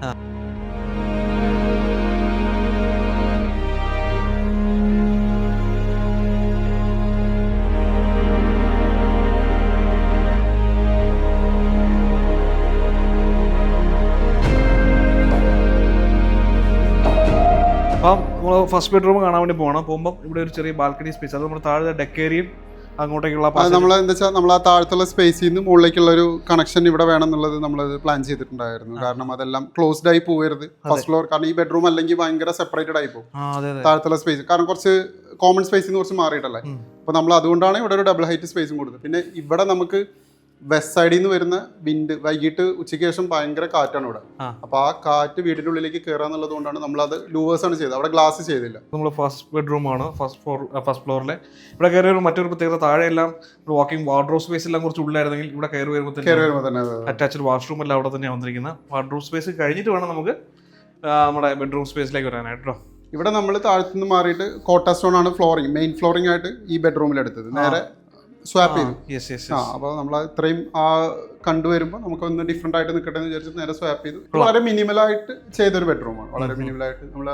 നമ്മൾ ഫസ്റ്റ് ബെഡ്റൂം കാണാൻ വേണ്ടി പോകുമ്പോൾ ഇവിടെ ഒരു ചെറിയ ബാൽക്കണി സ്പേസ്, അത് നമ്മൾ താഴെ ഡെക്കേരിയും അങ്ങോട്ടേക്കുള്ള നമ്മൾ എന്താ വെച്ചാൽ നമ്മൾ ആ താഴത്തുള്ള സ്പേസിൽ നിന്ന് മുകളിലേക്കുള്ള ഒരു കണക്ഷൻ ഇവിടെ വേണം എന്നുള്ളത് നമ്മളത് പ്ലാൻ ചെയ്തിട്ടുണ്ടായിരുന്നു. കാരണം അതെല്ലാം ക്ലോസ്ഡ് ആയി പോകരുത് ഫസ്റ്റ് ഫ്ലോർ, കാരണം ഈ ബെഡ്റൂം അല്ലെങ്കിൽ ഭയങ്കര സെപ്പറേറ്റഡ് ആയി പോകും താഴത്തുള്ള സ്പേസ്, കാരണം കുറച്ച് കോമൺ സ്പേസിൽ നിന്ന് കുറച്ച് മാറിയിട്ടല്ലേ. അപ്പോൾ നമ്മൾ അതുകൊണ്ടാണ് ഇവിടെ ഒരു ഡബിൾ ഹൈറ്റ് സ്പേസും കൊടുത്തത്. പിന്നെ ഇവിടെ നമുക്ക് വെസ്റ്റ് സൈഡിൽ നിന്ന് വരുന്ന വിൻഡ്, വൈകിട്ട് ഉച്ചയ്ക്ക് ശേഷം ഭയങ്കര കാറ്റാണ് ഇവിടെ. അപ്പൊ ആ കാറ്റ് വീടിന്റെ ഉള്ളിലേക്ക് കയറാന്നുള്ളത് കൊണ്ടാണ് നമ്മളത് ലൂവേഴ്സ് ആണ് ചെയ്തത്, അവിടെ ഗ്ലാസ് ചെയ്തില്ല. നമ്മൾ ഫസ്റ്റ് ബെഡ്റൂം ആണ്, ഫസ്റ്റ് ഫ്ലോറിലെ. ഇവിടെ കയറി വരുമ്പോൾ മറ്റൊരു പ്രത്യേകത, താഴെ എല്ലാം വാക്കിംഗ് വാർഡ്രോബ് സ്പേസ് എല്ലാം കുറച്ച് ഉള്ളിലായിരുന്നെങ്കിൽ ഇവിടെ കയറി വരുമ്പോൾ തന്നെ അറ്റാച്ച്ഡ് വാഷ്റൂം എല്ലാം അവിടെ തന്നെയാണ് വന്നിരിക്കുന്നത്. വാർഡ്രോബ് സ്പേസ് കഴിഞ്ഞിട്ട് വേണം നമുക്ക് നമ്മുടെ ബെഡ്റൂം സ്പേസിലേക്ക് വരാനായിട്ടോ. ഇവിടെ നമ്മൾ താഴത്തുനിന്ന് മാറിയിട്ട് കോട്ട സ്റ്റോൺ ആണ് ഫ്ലോറിംഗ്, മെയിൻ ഫ്ലോറിംഗ് ആയിട്ട് ഈ ബെഡ്റൂമിൽ എടുത്തത്, നേരെ സ്വാപ്പ് ചെയ്തു. അപ്പോൾ നമ്മൾ ഇത്രയും കണ്ടുവരുമ്പോൾ നമുക്കൊന്ന് ഡിഫറെന്റ് ആയിട്ട് നിൽക്കട്ടെ എന്ന് വിചാരിച്ചിട്ട് നേരെ സ്വാപ്പ് ചെയ്തു. വളരെ മിനിമലായിട്ട് ചെയ്തൊരു ബെഡ്റൂമാണ്, വളരെ മിനിമലായിട്ട്. നമ്മൾ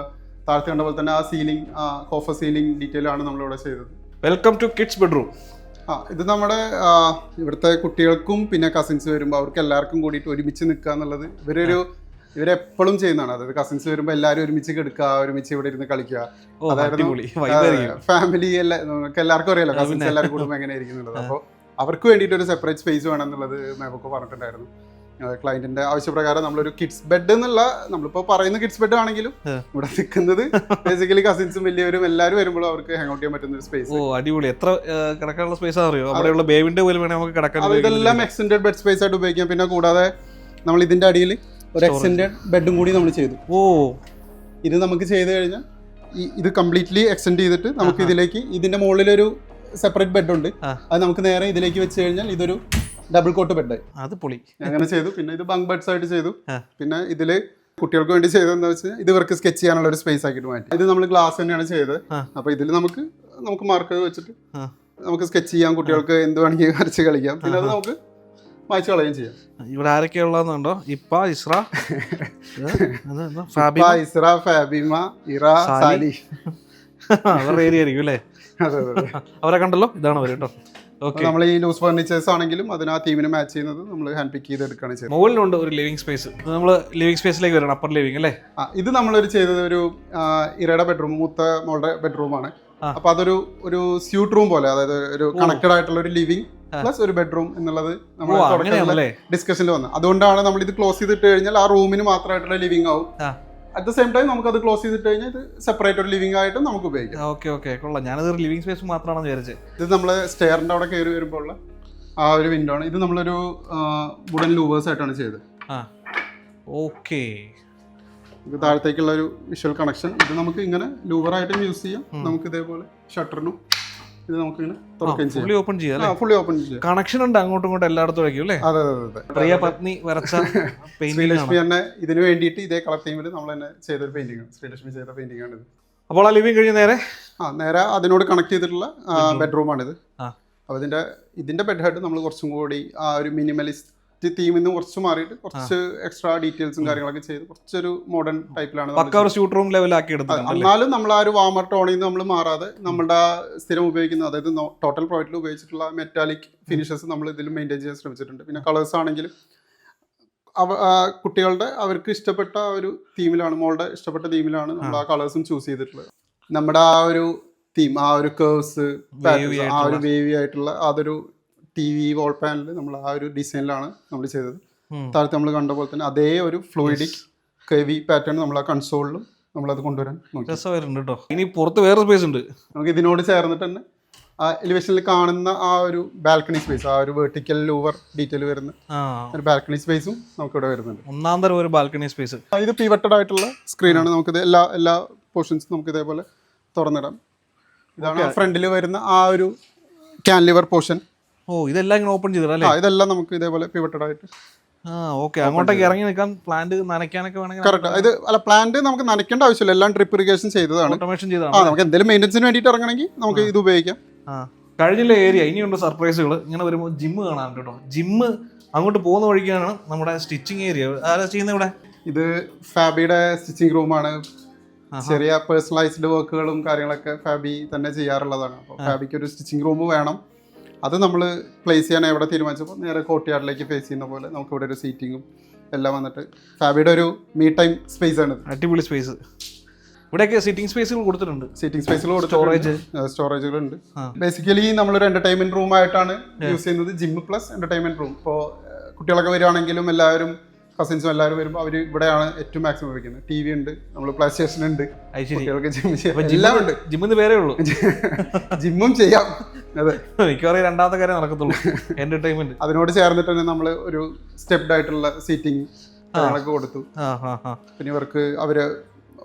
താഴത്ത് കണ്ട പോലെ തന്നെ ആ സീലിംഗ്, കോഫർ സീലിംഗ് ഡീറ്റെയിൽ ആണ് നമ്മളിവിടെ ചെയ്തത്. Welcome to kids bedroom. ഇത് നമ്മുടെ ഇവിടുത്തെ കുട്ടികൾക്കും പിന്നെ കസിൻസ് വരുമ്പോൾ അവർക്ക് എല്ലാവർക്കും കൂടിയിട്ട് ഒരുമിച്ച് നിൽക്കുക എന്നുള്ളത് ഇവരെപ്പോഴും ചെയ്യുന്നതാണ്. അതായത് കസിൻസ് വരുമ്പോൾ എല്ലാവരും ഒരുമിച്ച് കിടക്കുക, ഒരുമിച്ച് ഇവിടെ ഇരുന്ന് കളിക്കുക. അതായത് ഫാമിലി നമുക്ക് എല്ലാവർക്കും അറിയാലോ കസിൻസ് എല്ലാവരും കൂടുമ്പോൾ എങ്ങനെയായിരിക്കും എന്നുള്ളത്. അപ്പോൾ അവർക്ക് വേണ്ടിയിട്ട് ഒരു സെപ്പറേറ്റ് സ്പേസ് വേണം എന്നുള്ളത് മേമൊക്കെ പറഞ്ഞിട്ടുണ്ടായിരുന്നു. ക്ലയന്റിന്റെ ആവശ്യപ്രകാരം നമ്മളൊരു കിഡ്സ് ബെഡ് എന്നുള്ള, നമ്മളിപ്പോ പറയുന്ന കിഡ്സ് ബെഡ് ആണെങ്കിലും ഇവിടെ നിൽക്കുന്നത് ബേസിക്കലി കസിൻസും വലിയവരും എല്ലാവരും വരുമ്പോഴും അവർക്ക് ഹാങ് ഔട്ട് ചെയ്യാൻ പറ്റുന്ന ഒരു സ്പേസ്. അടിപൊളി. എത്ര കിടക്കാനുള്ള സ്പേസ് അറിയോ? അവിടെയുള്ള ബേബിന്റെ പോലെ വേണമെങ്കിൽ നമുക്ക് കിടക്കാൻ. ഇതെല്ലാം എക്സ്റ്റൻഡഡ് ബെഡ് സ്പേസ് ആയിട്ട് ഉപയോഗിക്കാം. പിന്നെ കൂടാതെ നമ്മൾ ഇതിന്റെ അടിയിൽ ഒരു എക്സ്റ്റൻഡഡ് ബെഡും കൂടി നമ്മൾ ചെയ്തു. ഇത് നമുക്ക് ചെയ്ത് കഴിഞ്ഞാൽ ഇത് കംപ്ലീറ്റ്ലി എക്സ്റ്റെൻഡ് ചെയ്തിട്ട് നമുക്ക് ഇതിലേക്ക്, ഇതിന്റെ മുകളിലൊരു സെപ്പറേറ്റ് ബെഡ് ഉണ്ട്, അത് നമുക്ക് നേരെ ഇതിലേക്ക് വെച്ച് കഴിഞ്ഞാൽ ഇതൊരു ഡബിൾ കോട്ട് ബെഡ്. അത് പൊളി. അങ്ങനെ ചെയ്തു. പിന്നെ ഇത് ബങ്ക് ബെഡ്സ് ആയിട്ട് ചെയ്തു. പിന്നെ ഇതില് കുട്ടികൾക്ക് വേണ്ടി ചെയ്തതെന്ന് വെച്ചാൽ ഇത് ഇവർക്ക് സ്കെച്ച് ചെയ്യാനുള്ള ഒരു സ്പേസ് ആക്കിയിട്ട് മാറ്റി. ഇത് നമ്മൾ ഗ്ലാസ് തന്നെയാണ് ചെയ്തത്. അപ്പൊ ഇതിൽ നമുക്ക് മാർക്ക് വെച്ചിട്ട് നമുക്ക് സ്കെച്ച് ചെയ്യാം, കുട്ടികൾക്ക് എന്ത് വേണമെങ്കിൽ വരച്ച് കളിക്കാം. പിന്നെ അത് നമുക്ക് വായിച്ചു കളയുകയും ചെയ്യാം. ഇവിടെ ആരൊക്കെയുള്ളതുണ്ടോ? ഇസ്ര, ഫാബിമ, ഇറ, സാലി. അവരുടെ ഏരിയ ആയിരിക്കും അല്ലേ? അവരെ കണ്ടല്ലോ, ഇതാണ് അവർ കേട്ടോ. നമ്മൾ ഈ ലൂസ് ഫർണിച്ചേഴ്സ് ആണെങ്കിലും അതിന് ആ തീമിന് മാച്ച് ചെയ്യുന്നത് നമ്മൾ ഹാൻഡ് പിക്ക് ചെയ്ത് എടുക്കുകയാണ് ചെയ്യുന്നത്. മുകളിലുണ്ട് ഒരു ലിവിംഗ് സ്പേസ്. നമ്മൾ ലിവിംഗ് സ്പേസിലേക്ക് വരണം, അപ്പർ ലിവിംഗ് അല്ലേ? ഇത് നമ്മളൊരു ചെയ്തത് ഒരു ഇറയുടെ ബെഡ്റൂം, മൂത്ത മോളുടെ ബെഡ്റൂമാണ്. അപ്പൊ അതൊരു സ്യൂട്ട് റൂം പോലെ, അതായത് ഒരു കണക്റ്റഡ് ആയിട്ടുള്ള ഒരു ലിവിംഗ് പ്ലസ് ഒരു ബെഡ്റൂം എന്നുള്ളത് നമ്മൾ ഡിസ്കഷനിൽ വന്നത്. അതുകൊണ്ടാണ് നമ്മൾ ഇത് ക്ലോസ് ചെയ്തിട്ട് കഴിഞ്ഞാൽ ആ റൂമിന് മാത്രമായിട്ടുള്ള ലിവിംഗ് ആവും. അറ്റ് ദ സെയിം ടൈം നമുക്ക് അത് ക്ലോസ് ചെയ്തിട്ട് കഴിഞ്ഞാൽ ഇത് സെപ്പറേറ്റ് ഒരു ലിവിംഗ് ആയിട്ട് നമുക്ക് ഉപയോഗിക്കാം. ഓക്കെ കൊള്ളാം. ഞാനത് ലിവിംഗ് സ്പേസ് മാത്രമാണെന്ന് വിചാരിച്ചത്. ഇത് നമ്മൾ സ്റ്റെയറിന്റെ അവിടെ കയറി വരുമ്പോൾ ഉള്ള ആ ഒരു വിൻഡോ ആണ്. ഇത് നമ്മളൊരു വുഡൻ ലൂവേഴ്സ് ആയിട്ടാണ് ചെയ്തത്. ഓക്കെ. ഇത് താഴത്തേക്കുള്ള ഒരു വിഷ്വൽ കണക്ഷൻ. ഇത് നമുക്ക് ഇങ്ങനെ ലൂവറായിട്ടും യൂസ് ചെയ്യാം. നമുക്ക് ഇതേപോലെ ഷട്ടറിനും ഇത് നമുക്ക് ഇങ്ങനെ തുറക്കുകയും ചെയ്യാം. ഫുള്ളി ഓപ്പൺ ചെയ്യാം. കണക്ഷൻ ഉണ്ട് അങ്ങോട്ടും ഇങ്ങോട്ടും എല്ലായിടത്തും വയ്ക്കും അല്ലേ? അതെ. പ്രിയ പത്നി വരച്ച ശ്രീലക്ഷ്മി തന്നെ ഇതിന് വേണ്ടിയിട്ട് ഇതേ കളർ തീമിൽ നമ്മൾ തന്നെ ചെയ്തൊരു പെയിന്റിംഗ് ആണ്. ശ്രീലക്ഷ്മി ചെയ്ത പെയിന്റിംഗ് ആണ് ഇത്. അപ്പോൾ ആ ലിവിംഗ് കഴിഞ്ഞ് നേരെ അതിനോട് കണക്ട് ചെയ്തിട്ടുള്ള ബെഡ്റൂമാണിത്. അപ്പോൾ ഇതിന്റെ ബെഡ് ഹെഡ് നമ്മൾ കുറച്ചും കൂടി ആ ഒരു മിനിമലിസ്റ്റ് തീമിൽ നിന്ന് കുറച്ച് മാറിയിട്ട് കുറച്ച് എക്സ്ട്രാ ഡീറ്റെയിൽസും കാര്യങ്ങളൊക്കെ ചെയ്ത് കുറച്ചൊരു മോഡേൺ ടൈപ്പിലാണ്. എന്നാലും നമ്മൾ ആ ഒരു വാമർ ടോണിൽ നിന്ന് നമ്മൾ മാറാതെ നമ്മളുടെ സ്ഥിരം ഉപയോഗിക്കുന്ന, അതായത് ടോട്ടൽ പ്രോഡക്റ്റിൽ ഉപയോഗിച്ചിട്ടുള്ള മെറ്റാലിക് ഫിനിഷസ് നമ്മൾ ഇതിൽ മെയിൻറ്റെയിൻ ചെയ്യാൻ ശ്രമിച്ചിട്ടുണ്ട്. പിന്നെ കളേഴ്സ് ആണെങ്കിലും കുട്ടികളുടെ അവർക്ക് ഇഷ്ടപ്പെട്ട ഒരു തീമിലാണ്, മോളുടെ ഇഷ്ടപ്പെട്ട തീമിലാണ് നമ്മൾ ആ കളേഴ്സും ചൂസ് ചെയ്തിട്ടുള്ളത്. നമ്മുടെ ആ ഒരു തീം, ആ ഒരു കേഴ്സ്, ആ ഒരു വേവി ആയിട്ടുള്ള അതൊരു TV വാൾ പാനൽ നമ്മൾ ആ ഒരു ഡിസൈനിലാണ് നമ്മൾ ചെയ്തത്. താഴത്ത് നമ്മൾ കണ്ട പോലെ തന്നെ അതേ ഒരു ഫ്ലൂയിഡിക് കെവി പാറ്റേൺ നമ്മൾ ആ കൺസോളിലും നമ്മളത് കൊണ്ടുവരാൻ നോക്കി. ഇനി പുറത്ത് വേറെ സ്പേസ് ഉണ്ട്. നമുക്ക് ഇതിനോട് ചേർന്നിട്ട് തന്നെ ആ എലിവേഷനിൽ കാണുന്ന ആ ഒരു ബാൽക്കണി സ്പേസ്, ആ ഒരു വെർട്ടിക്കൽ ലൂവർ ഡീറ്റെയിൽ വരുന്ന ഒരു ബാൽക്കണി സ്പേസും നമുക്ക് ഇവിടെ വരുന്നുണ്ട്. ഒന്നാം തരം ഒരു ബാൽക്കണി സ്പേസ്. ഇത് പിവറ്റഡ് ആയിട്ടുള്ള സ്ക്രീനാണ്. നമുക്കിത് എല്ലാ പോർഷൻസും നമുക്ക് ഇതേപോലെ തുറന്നിടാം. ഇതാണ് ഫ്രണ്ടിൽ വരുന്ന ആ ഒരു ക്യാൻലിവർ പോർഷൻ. ഇതെല്ലാം ഇങ്ങനെ ഓപ്പൺ ചെയ്തിടല്ലേ? ഇതെല്ലാം നമുക്ക് ഇതേപോലെ പിവറ്റഡ് ആയിട്ട്. അങ്ങോട്ടേക്ക് ഇറങ്ങി നിൽക്കാൻ പ്ലാന്റ് നനയ്ക്കാനൊക്കെ വേണമെങ്കിൽ. കറക്റ്റ്. ഇത് പ്ലാന്റ് നമുക്ക് നനയ്ക്കേണ്ട ആവശ്യമില്ല, എല്ലാം ഡ്രിപ്പ് ഇറിഗേഷൻ ചെയ്തതാണ്. ഓട്ടോമേഷൻ ചെയ്തതാണ്. നമുക്ക് എന്തെങ്കിലും മെയിൻ്റെനൻസിന് വേണ്ടിയിട്ട് ഇറങ്ങണമെങ്കിൽ നമുക്ക് ഇത് ഉപയോഗിക്കാം. കഴിഞ്ഞില്ല ഏരിയ ഇനിയുണ്ട് സർപ്രൈസുകൾ. ഇങ്ങനെ വരുമ്പോൾ ജിമ്മ് കാണാൻ കേട്ടോ. ജിമ്മ് അങ്ങോട്ട് പോകുന്ന വഴിക്കാണ് നമ്മുടെ സ്റ്റിച്ചിങ് ഏരിയ. ആരാ ചെയ്യുന്നത് ഇവിടെ? ഇത് ഫാബിയുടെ സ്റ്റിച്ചിങ് റൂമാണ്. ചെറിയ പേഴ്സണലൈസ്ഡ് വർക്കുകളും കാര്യങ്ങളൊക്കെ ഫാബി തന്നെ ചെയ്യാറുള്ളതാണ്. അപ്പോൾ ഫാബിക്ക് ഒരു സ്റ്റിച്ചിങ് റൂം വേണം. അത് നമ്മൾ പ്ലേസ് ചെയ്യാൻ എവിടെ തീരുമാനിച്ചപ്പോൾ നേരെ കോർട്ട്യാർഡിലേക്ക് ഫേസ് ചെയ്യുന്ന പോലെ നമുക്ക് ഇവിടെ ഒരു സീറ്റിങ്ങും എല്ലാം വന്നിട്ട് ഫാബിയുടെ ഒരു മീ ടൈം സ്പേസ് ആണ്. അടിപൊളി സ്പേസ്. ഇവിടെയൊക്കെ സിറ്റിംഗ് സ്പേസുകൾ കൊടുത്തിട്ടുണ്ട്. സീറ്റിംഗ് സ്പേസുകൾ സ്റ്റോറേജുകളുണ്ട്. ആ. ബേസിക്കലി നമ്മളൊരു എന്റർടൈൻമെന്റ് റൂം ആയിട്ടാണ് യൂസ് ചെയ്യുന്നത്. Gym plus entertainment room. ഇപ്പോൾ കുട്ടികളൊക്കെ വരികയാണെങ്കിലും എല്ലാവരും കസിൻസും എല്ലാവരും വരുമ്പോൾ അവർ ഇവിടെയാണ് ഏറ്റവും മാക്സിമം ഉപയോഗിക്കുന്നത്. ടി വി ഉണ്ട്, നമ്മൾ പ്ലേ സ്റ്റേഷൻ ഉണ്ട്, കുട്ടികൾക്ക് എല്ലാം ഉണ്ട്. ജിമ്മിന്ന് വേറെ ഉള്ളൂ, ജിമ്മും ചെയ്യാം. അതെ, മിക്കവാറും രണ്ടാമത്തെ കാര്യം നടക്കത്തുള്ളൂ, എന്റർടൈൻമെന്റ്. അതിനോട് ചേർന്നിട്ട് തന്നെ നമ്മൾ ഒരു സ്റ്റെപ്ഡ് ആയിട്ടുള്ള സീറ്റിംഗ് കാര്യങ്ങളൊക്കെ കൊടുത്തു. പിന്നെ ഇവർക്ക് അവര്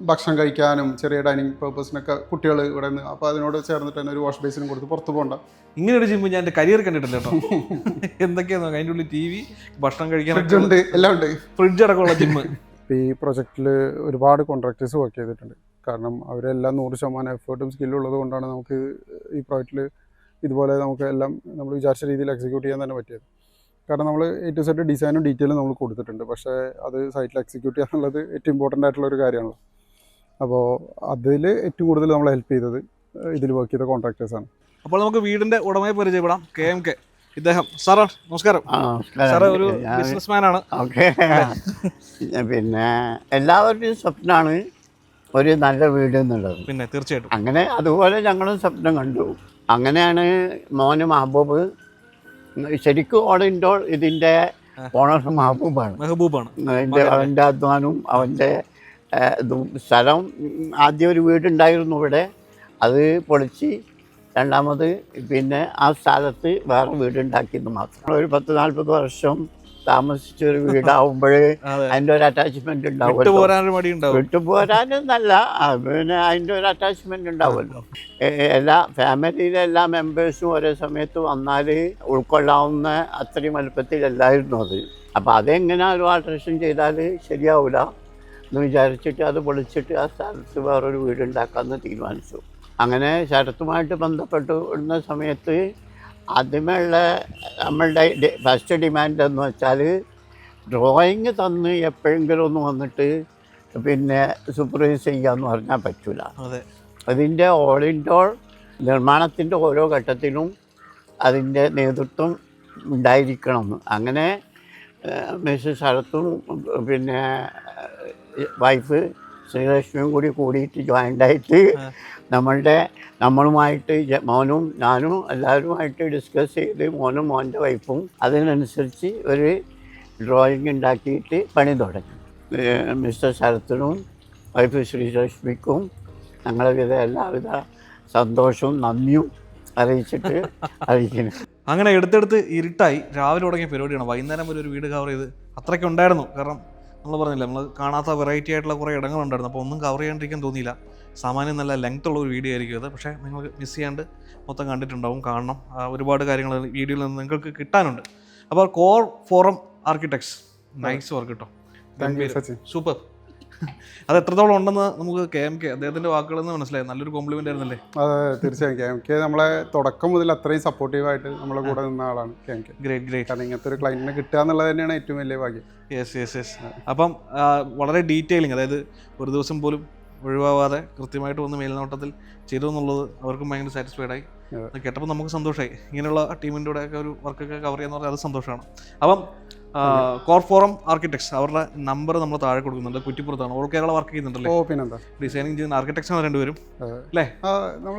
ഭക്ഷണം കഴിക്കാനും ചെറിയ ഡൈനിങ് പർപ്പസിനൊക്കെ കുട്ടികൾ ഇവിടെ നിന്ന്, അപ്പോൾ അതിനോട് ചേർന്നിട്ട് തന്നെ ഒരു വാഷ് ബേസിനും കൊടുത്ത് പുറത്ത് പോകണ്ട. ഇങ്ങനെ ഒരു ജിമ്മ് ഞാൻ എൻ്റെ കരിയർ കണ്ടിട്ടില്ല കേട്ടോ. എന്തൊക്കെയാണോ അതിൻ്റെ ഉള്ളിൽ ടി വി, ഭക്ഷണം കഴിക്കാൻ ഉണ്ട്, എല്ലാം ഉണ്ട്, ഫ്രിഡ്ജ് അടക്കമുള്ള ജിമ്മ്. ഈ പ്രൊജക്റ്റിൽ ഒരുപാട് കോൺട്രാക്ടേഴ്സ് വർക്ക് ചെയ്തിട്ടുണ്ട്. കാരണം അവരെല്ലാം 100% എഫേർട്ടും സ്കില്ലും ഉള്ളത് കൊണ്ടാണ് നമുക്ക് ഈ പ്രോജക്റ്റിൽ ഇതുപോലെ നമുക്ക് എല്ലാം നമ്മൾ വിചാരിച്ച രീതിയിൽ എക്സിക്യൂട്ട് ചെയ്യാൻ തന്നെ പറ്റിയത്. കാരണം നമ്മൾ A to Z ഡിസൈനും ഡീറ്റെയിലും നമ്മൾ കൊടുത്തിട്ടുണ്ട്, പക്ഷേ അത് സൈറ്റിൽ എക്സിക്യൂട്ട് ചെയ്യുക എന്നുള്ളത് ഏറ്റവും ഇമ്പോർട്ടൻ്റ് ആയിട്ടുള്ള ഒരു കാര്യമാണല്ലോ. അപ്പോൾ അതിൽ ഏറ്റവും കൂടുതൽ നമ്മളെ ഹെൽപ്പ് ചെയ്തത് ഇതിൽ വർക്ക് ചെയ്ത കോൺട്രാക്ടേഴ്സാണ്. അപ്പോൾ നമുക്ക് വീടിൻ്റെ ഉടമയെ പരിചയപ്പെടാം. KMK ഇദ്ദേഹം. സാറേ നമസ്കാരം. സാറ് ഒരു ബിസിനസ്മാൻ ആണ്. ഓക്കെ. പിന്നെ എല്ലാവരുടെയും സ്വപ്നമാണ് ഒരു നല്ല വീട് എന്നുള്ളത്. പിന്നെ തീർച്ചയായിട്ടും അങ്ങനെ അതുപോലെ ഞങ്ങളും സ്വപ്നം കണ്ടു. അങ്ങനെയാണ് മോന് മഹബൂബ്, ശരിക്കും ഓൾ ഇൻഡോർ ഇതിൻ്റെ ഓണർ മെഹബൂബാണ്. അവൻ്റെ അധ്വാനവും അവൻ്റെ ഇതും. സ്ഥലം ആദ്യം ഒരു വീടുണ്ടായിരുന്നു ഇവിടെ, അത് പൊളിച്ച് രണ്ടാമത് പിന്നെ ആ സ്ഥലത്ത് വേറെ വീടുണ്ടാക്കിയത് മാത്രം. ഒരു 10-40 വർഷം താമസിച്ച ഒരു വീടാവുമ്പോൾ അതിൻ്റെ ഒരു അറ്റാച്ച്മെന്റ് ഉണ്ടാവുമല്ലോ. വിട്ടുപോരാനൊന്നല്ല, പിന്നെ അതിൻ്റെ ഒരു അറ്റാച്ച്മെന്റ് ഉണ്ടാവുമല്ലോ. എല്ലാ ഫാമിലിയിലെ എല്ലാ മെമ്പേഴ്സും ഒരേ സമയത്ത് വന്നാൽ ഉൾക്കൊള്ളാവുന്ന അത്രയും വലുപ്പത്തിലല്ലായിരുന്നു അത്. അപ്പോൾ അതെങ്ങനെ ഒരു ആൾട്രേഷൻ ചെയ്താൽ ശരിയാവില്ല എന്ന് വിചാരിച്ചിട്ട് അത് പൊളിച്ചിട്ട് ആ സ്ഥലത്ത് വേറൊരു വീടുണ്ടാക്കാമെന്ന് തീരുമാനിച്ചു. അങ്ങനെ ശരത്തുമായിട്ട് ബന്ധപ്പെട്ട് വരുന്ന സമയത്ത് ആദ്യമേയുള്ള നമ്മളുടെ ഫസ്റ്റ് ഡിമാൻഡ് എന്ന് വെച്ചാൽ ഡ്രോയിങ് തന്ന് എപ്പോഴെങ്കിലും ഒന്ന് വന്നിട്ട് പിന്നെ സൂപ്പർവൈസ് ചെയ്യാമെന്ന് പറഞ്ഞാൽ പറ്റില്ല. അതിൻ്റെ ഓൾ ഇൻഡോർ നിർമ്മാണത്തിൻ്റെ ഓരോ ഘട്ടത്തിലും അതിൻ്റെ നേതൃത്വം ഉണ്ടായിരിക്കണം. അങ്ങനെ മിസ്സസ് ശരത്തും പിന്നെ വൈഫ് ശ്രീലക്ഷ്മിയും കൂടിയിട്ട് ജോയിൻ്റായിട്ട് നമ്മളുമായിട്ട് മോനും ഞാനും എല്ലാവരുമായിട്ട് ഡിസ്കസ് ചെയ്ത് മോനും മോൻ്റെ വൈഫും അതിനനുസരിച്ച് ഒരു ഡ്രോയിങ് ഉണ്ടാക്കിയിട്ട് പണി തുടങ്ങി. മിസ്റ്റർ ശരത്തിനും വൈഫ് ശ്രീലക്ഷ്മിക്കും ഞങ്ങളവിധ എല്ലാവിധ സന്തോഷവും നന്ദിയും അറിയിക്കുന്നു. അങ്ങനെ എടുത്തെടുത്ത് ഇരുട്ടായി. രാവിലെ തുടങ്ങിയ പരിപാടിയാണ്, വൈകുന്നേരം വരെ ഒരു വീട് കവർ ചെയ്ത് അത്രയ്ക്ക് ഉണ്ടായിരുന്നു. കാരണം നമ്മൾ പറഞ്ഞില്ല, നമ്മൾ കാണാത്ത വെറൈറ്റി ആയിട്ടുള്ള കുറേ ഇടങ്ങളുണ്ടായിരുന്നു. അപ്പോൾ ഒന്നും കവർ ചെയ്യാണ്ടിരിക്കാൻ തോന്നിയില്ല. സാമാന്യം നല്ല ലെങ്ത് ഉള്ള ഒരു വീഡിയോ ആയിരിക്കും അത്. പക്ഷേ നിങ്ങൾ മിസ് ചെയ്യാണ്ട് മൊത്തം കണ്ടിട്ടുണ്ടാവും, കാണണം. ഒരുപാട് കാര്യങ്ങൾ വീഡിയോയിൽ നിന്ന് നിങ്ങൾക്ക് കിട്ടാനുണ്ട്. അപ്പോൾ core forum architects, nice work കേട്ടോ, സൂപ്പർ. അത് എത്രത്തോളം ഉണ്ടെന്ന് നമുക്ക് KMK അദ്ദേഹത്തിന്റെ വാക്കുകളിൽ നിന്ന് മനസ്സിലായി. നല്ലൊരു കോംപ്ലിമെന്റ് ആയിരുന്നല്ലേ? അതെ, തീർച്ചയായും. KMK നമ്മളെ തുടക്കം മുതൽ അത്രയും സപ്പോർട്ടീവായിട്ട് നമ്മളെ കൂടെ നിന്ന ആളാണ് KMK. ഗ്രേറ്റ്. കാരണം ഇങ്ങനത്തെ ഒരു ക്ലയന്റിനെ കിട്ടുക എന്നുള്ളത് തന്നെയാണ് ഏറ്റവും വലിയ ഭാഗ്യം. യെസ്. അപ്പം വളരെ ഡീറ്റെയിലിംഗ്, അതായത് ഒരു ദിവസം പോലും ഒഴിവാവാതെ കൃത്യമായിട്ട് വന്ന് മേൽനോട്ടത്തിൽ ചെയ്തു എന്നുള്ളത് അവർക്കും ഭയങ്കര സാറ്റിസ്ഫൈഡ് ആയി. കേട്ടപ്പോൾ നമുക്ക് സന്തോഷമായി. ഇങ്ങനെയുള്ള ടീമിൻ്റെ കൂടെ ഒക്കെ ഒരു വർക്കൊക്കെ കവർ ചെയ്യാന്ന് പറഞ്ഞാൽ അത് സന്തോഷമാണ്. അപ്പം കോർ ഫോറം ആർക്കിടെക്ട്സ്, അവരുടെ നമ്പർ നമ്മൾ താഴെ കൊടുക്കുന്നുണ്ട്. കുറ്റിപ്പുറത്താണ്, ഓൾ കേരള വർക്ക് ചെയ്യുന്നുണ്ടല്ലേ? പിന്നെന്താ, ഡിസൈനിങ് ചെയ്യുന്ന ആർക്കിടെക്ട്സ് ആണ് രണ്ടുപേരും അല്ലേ?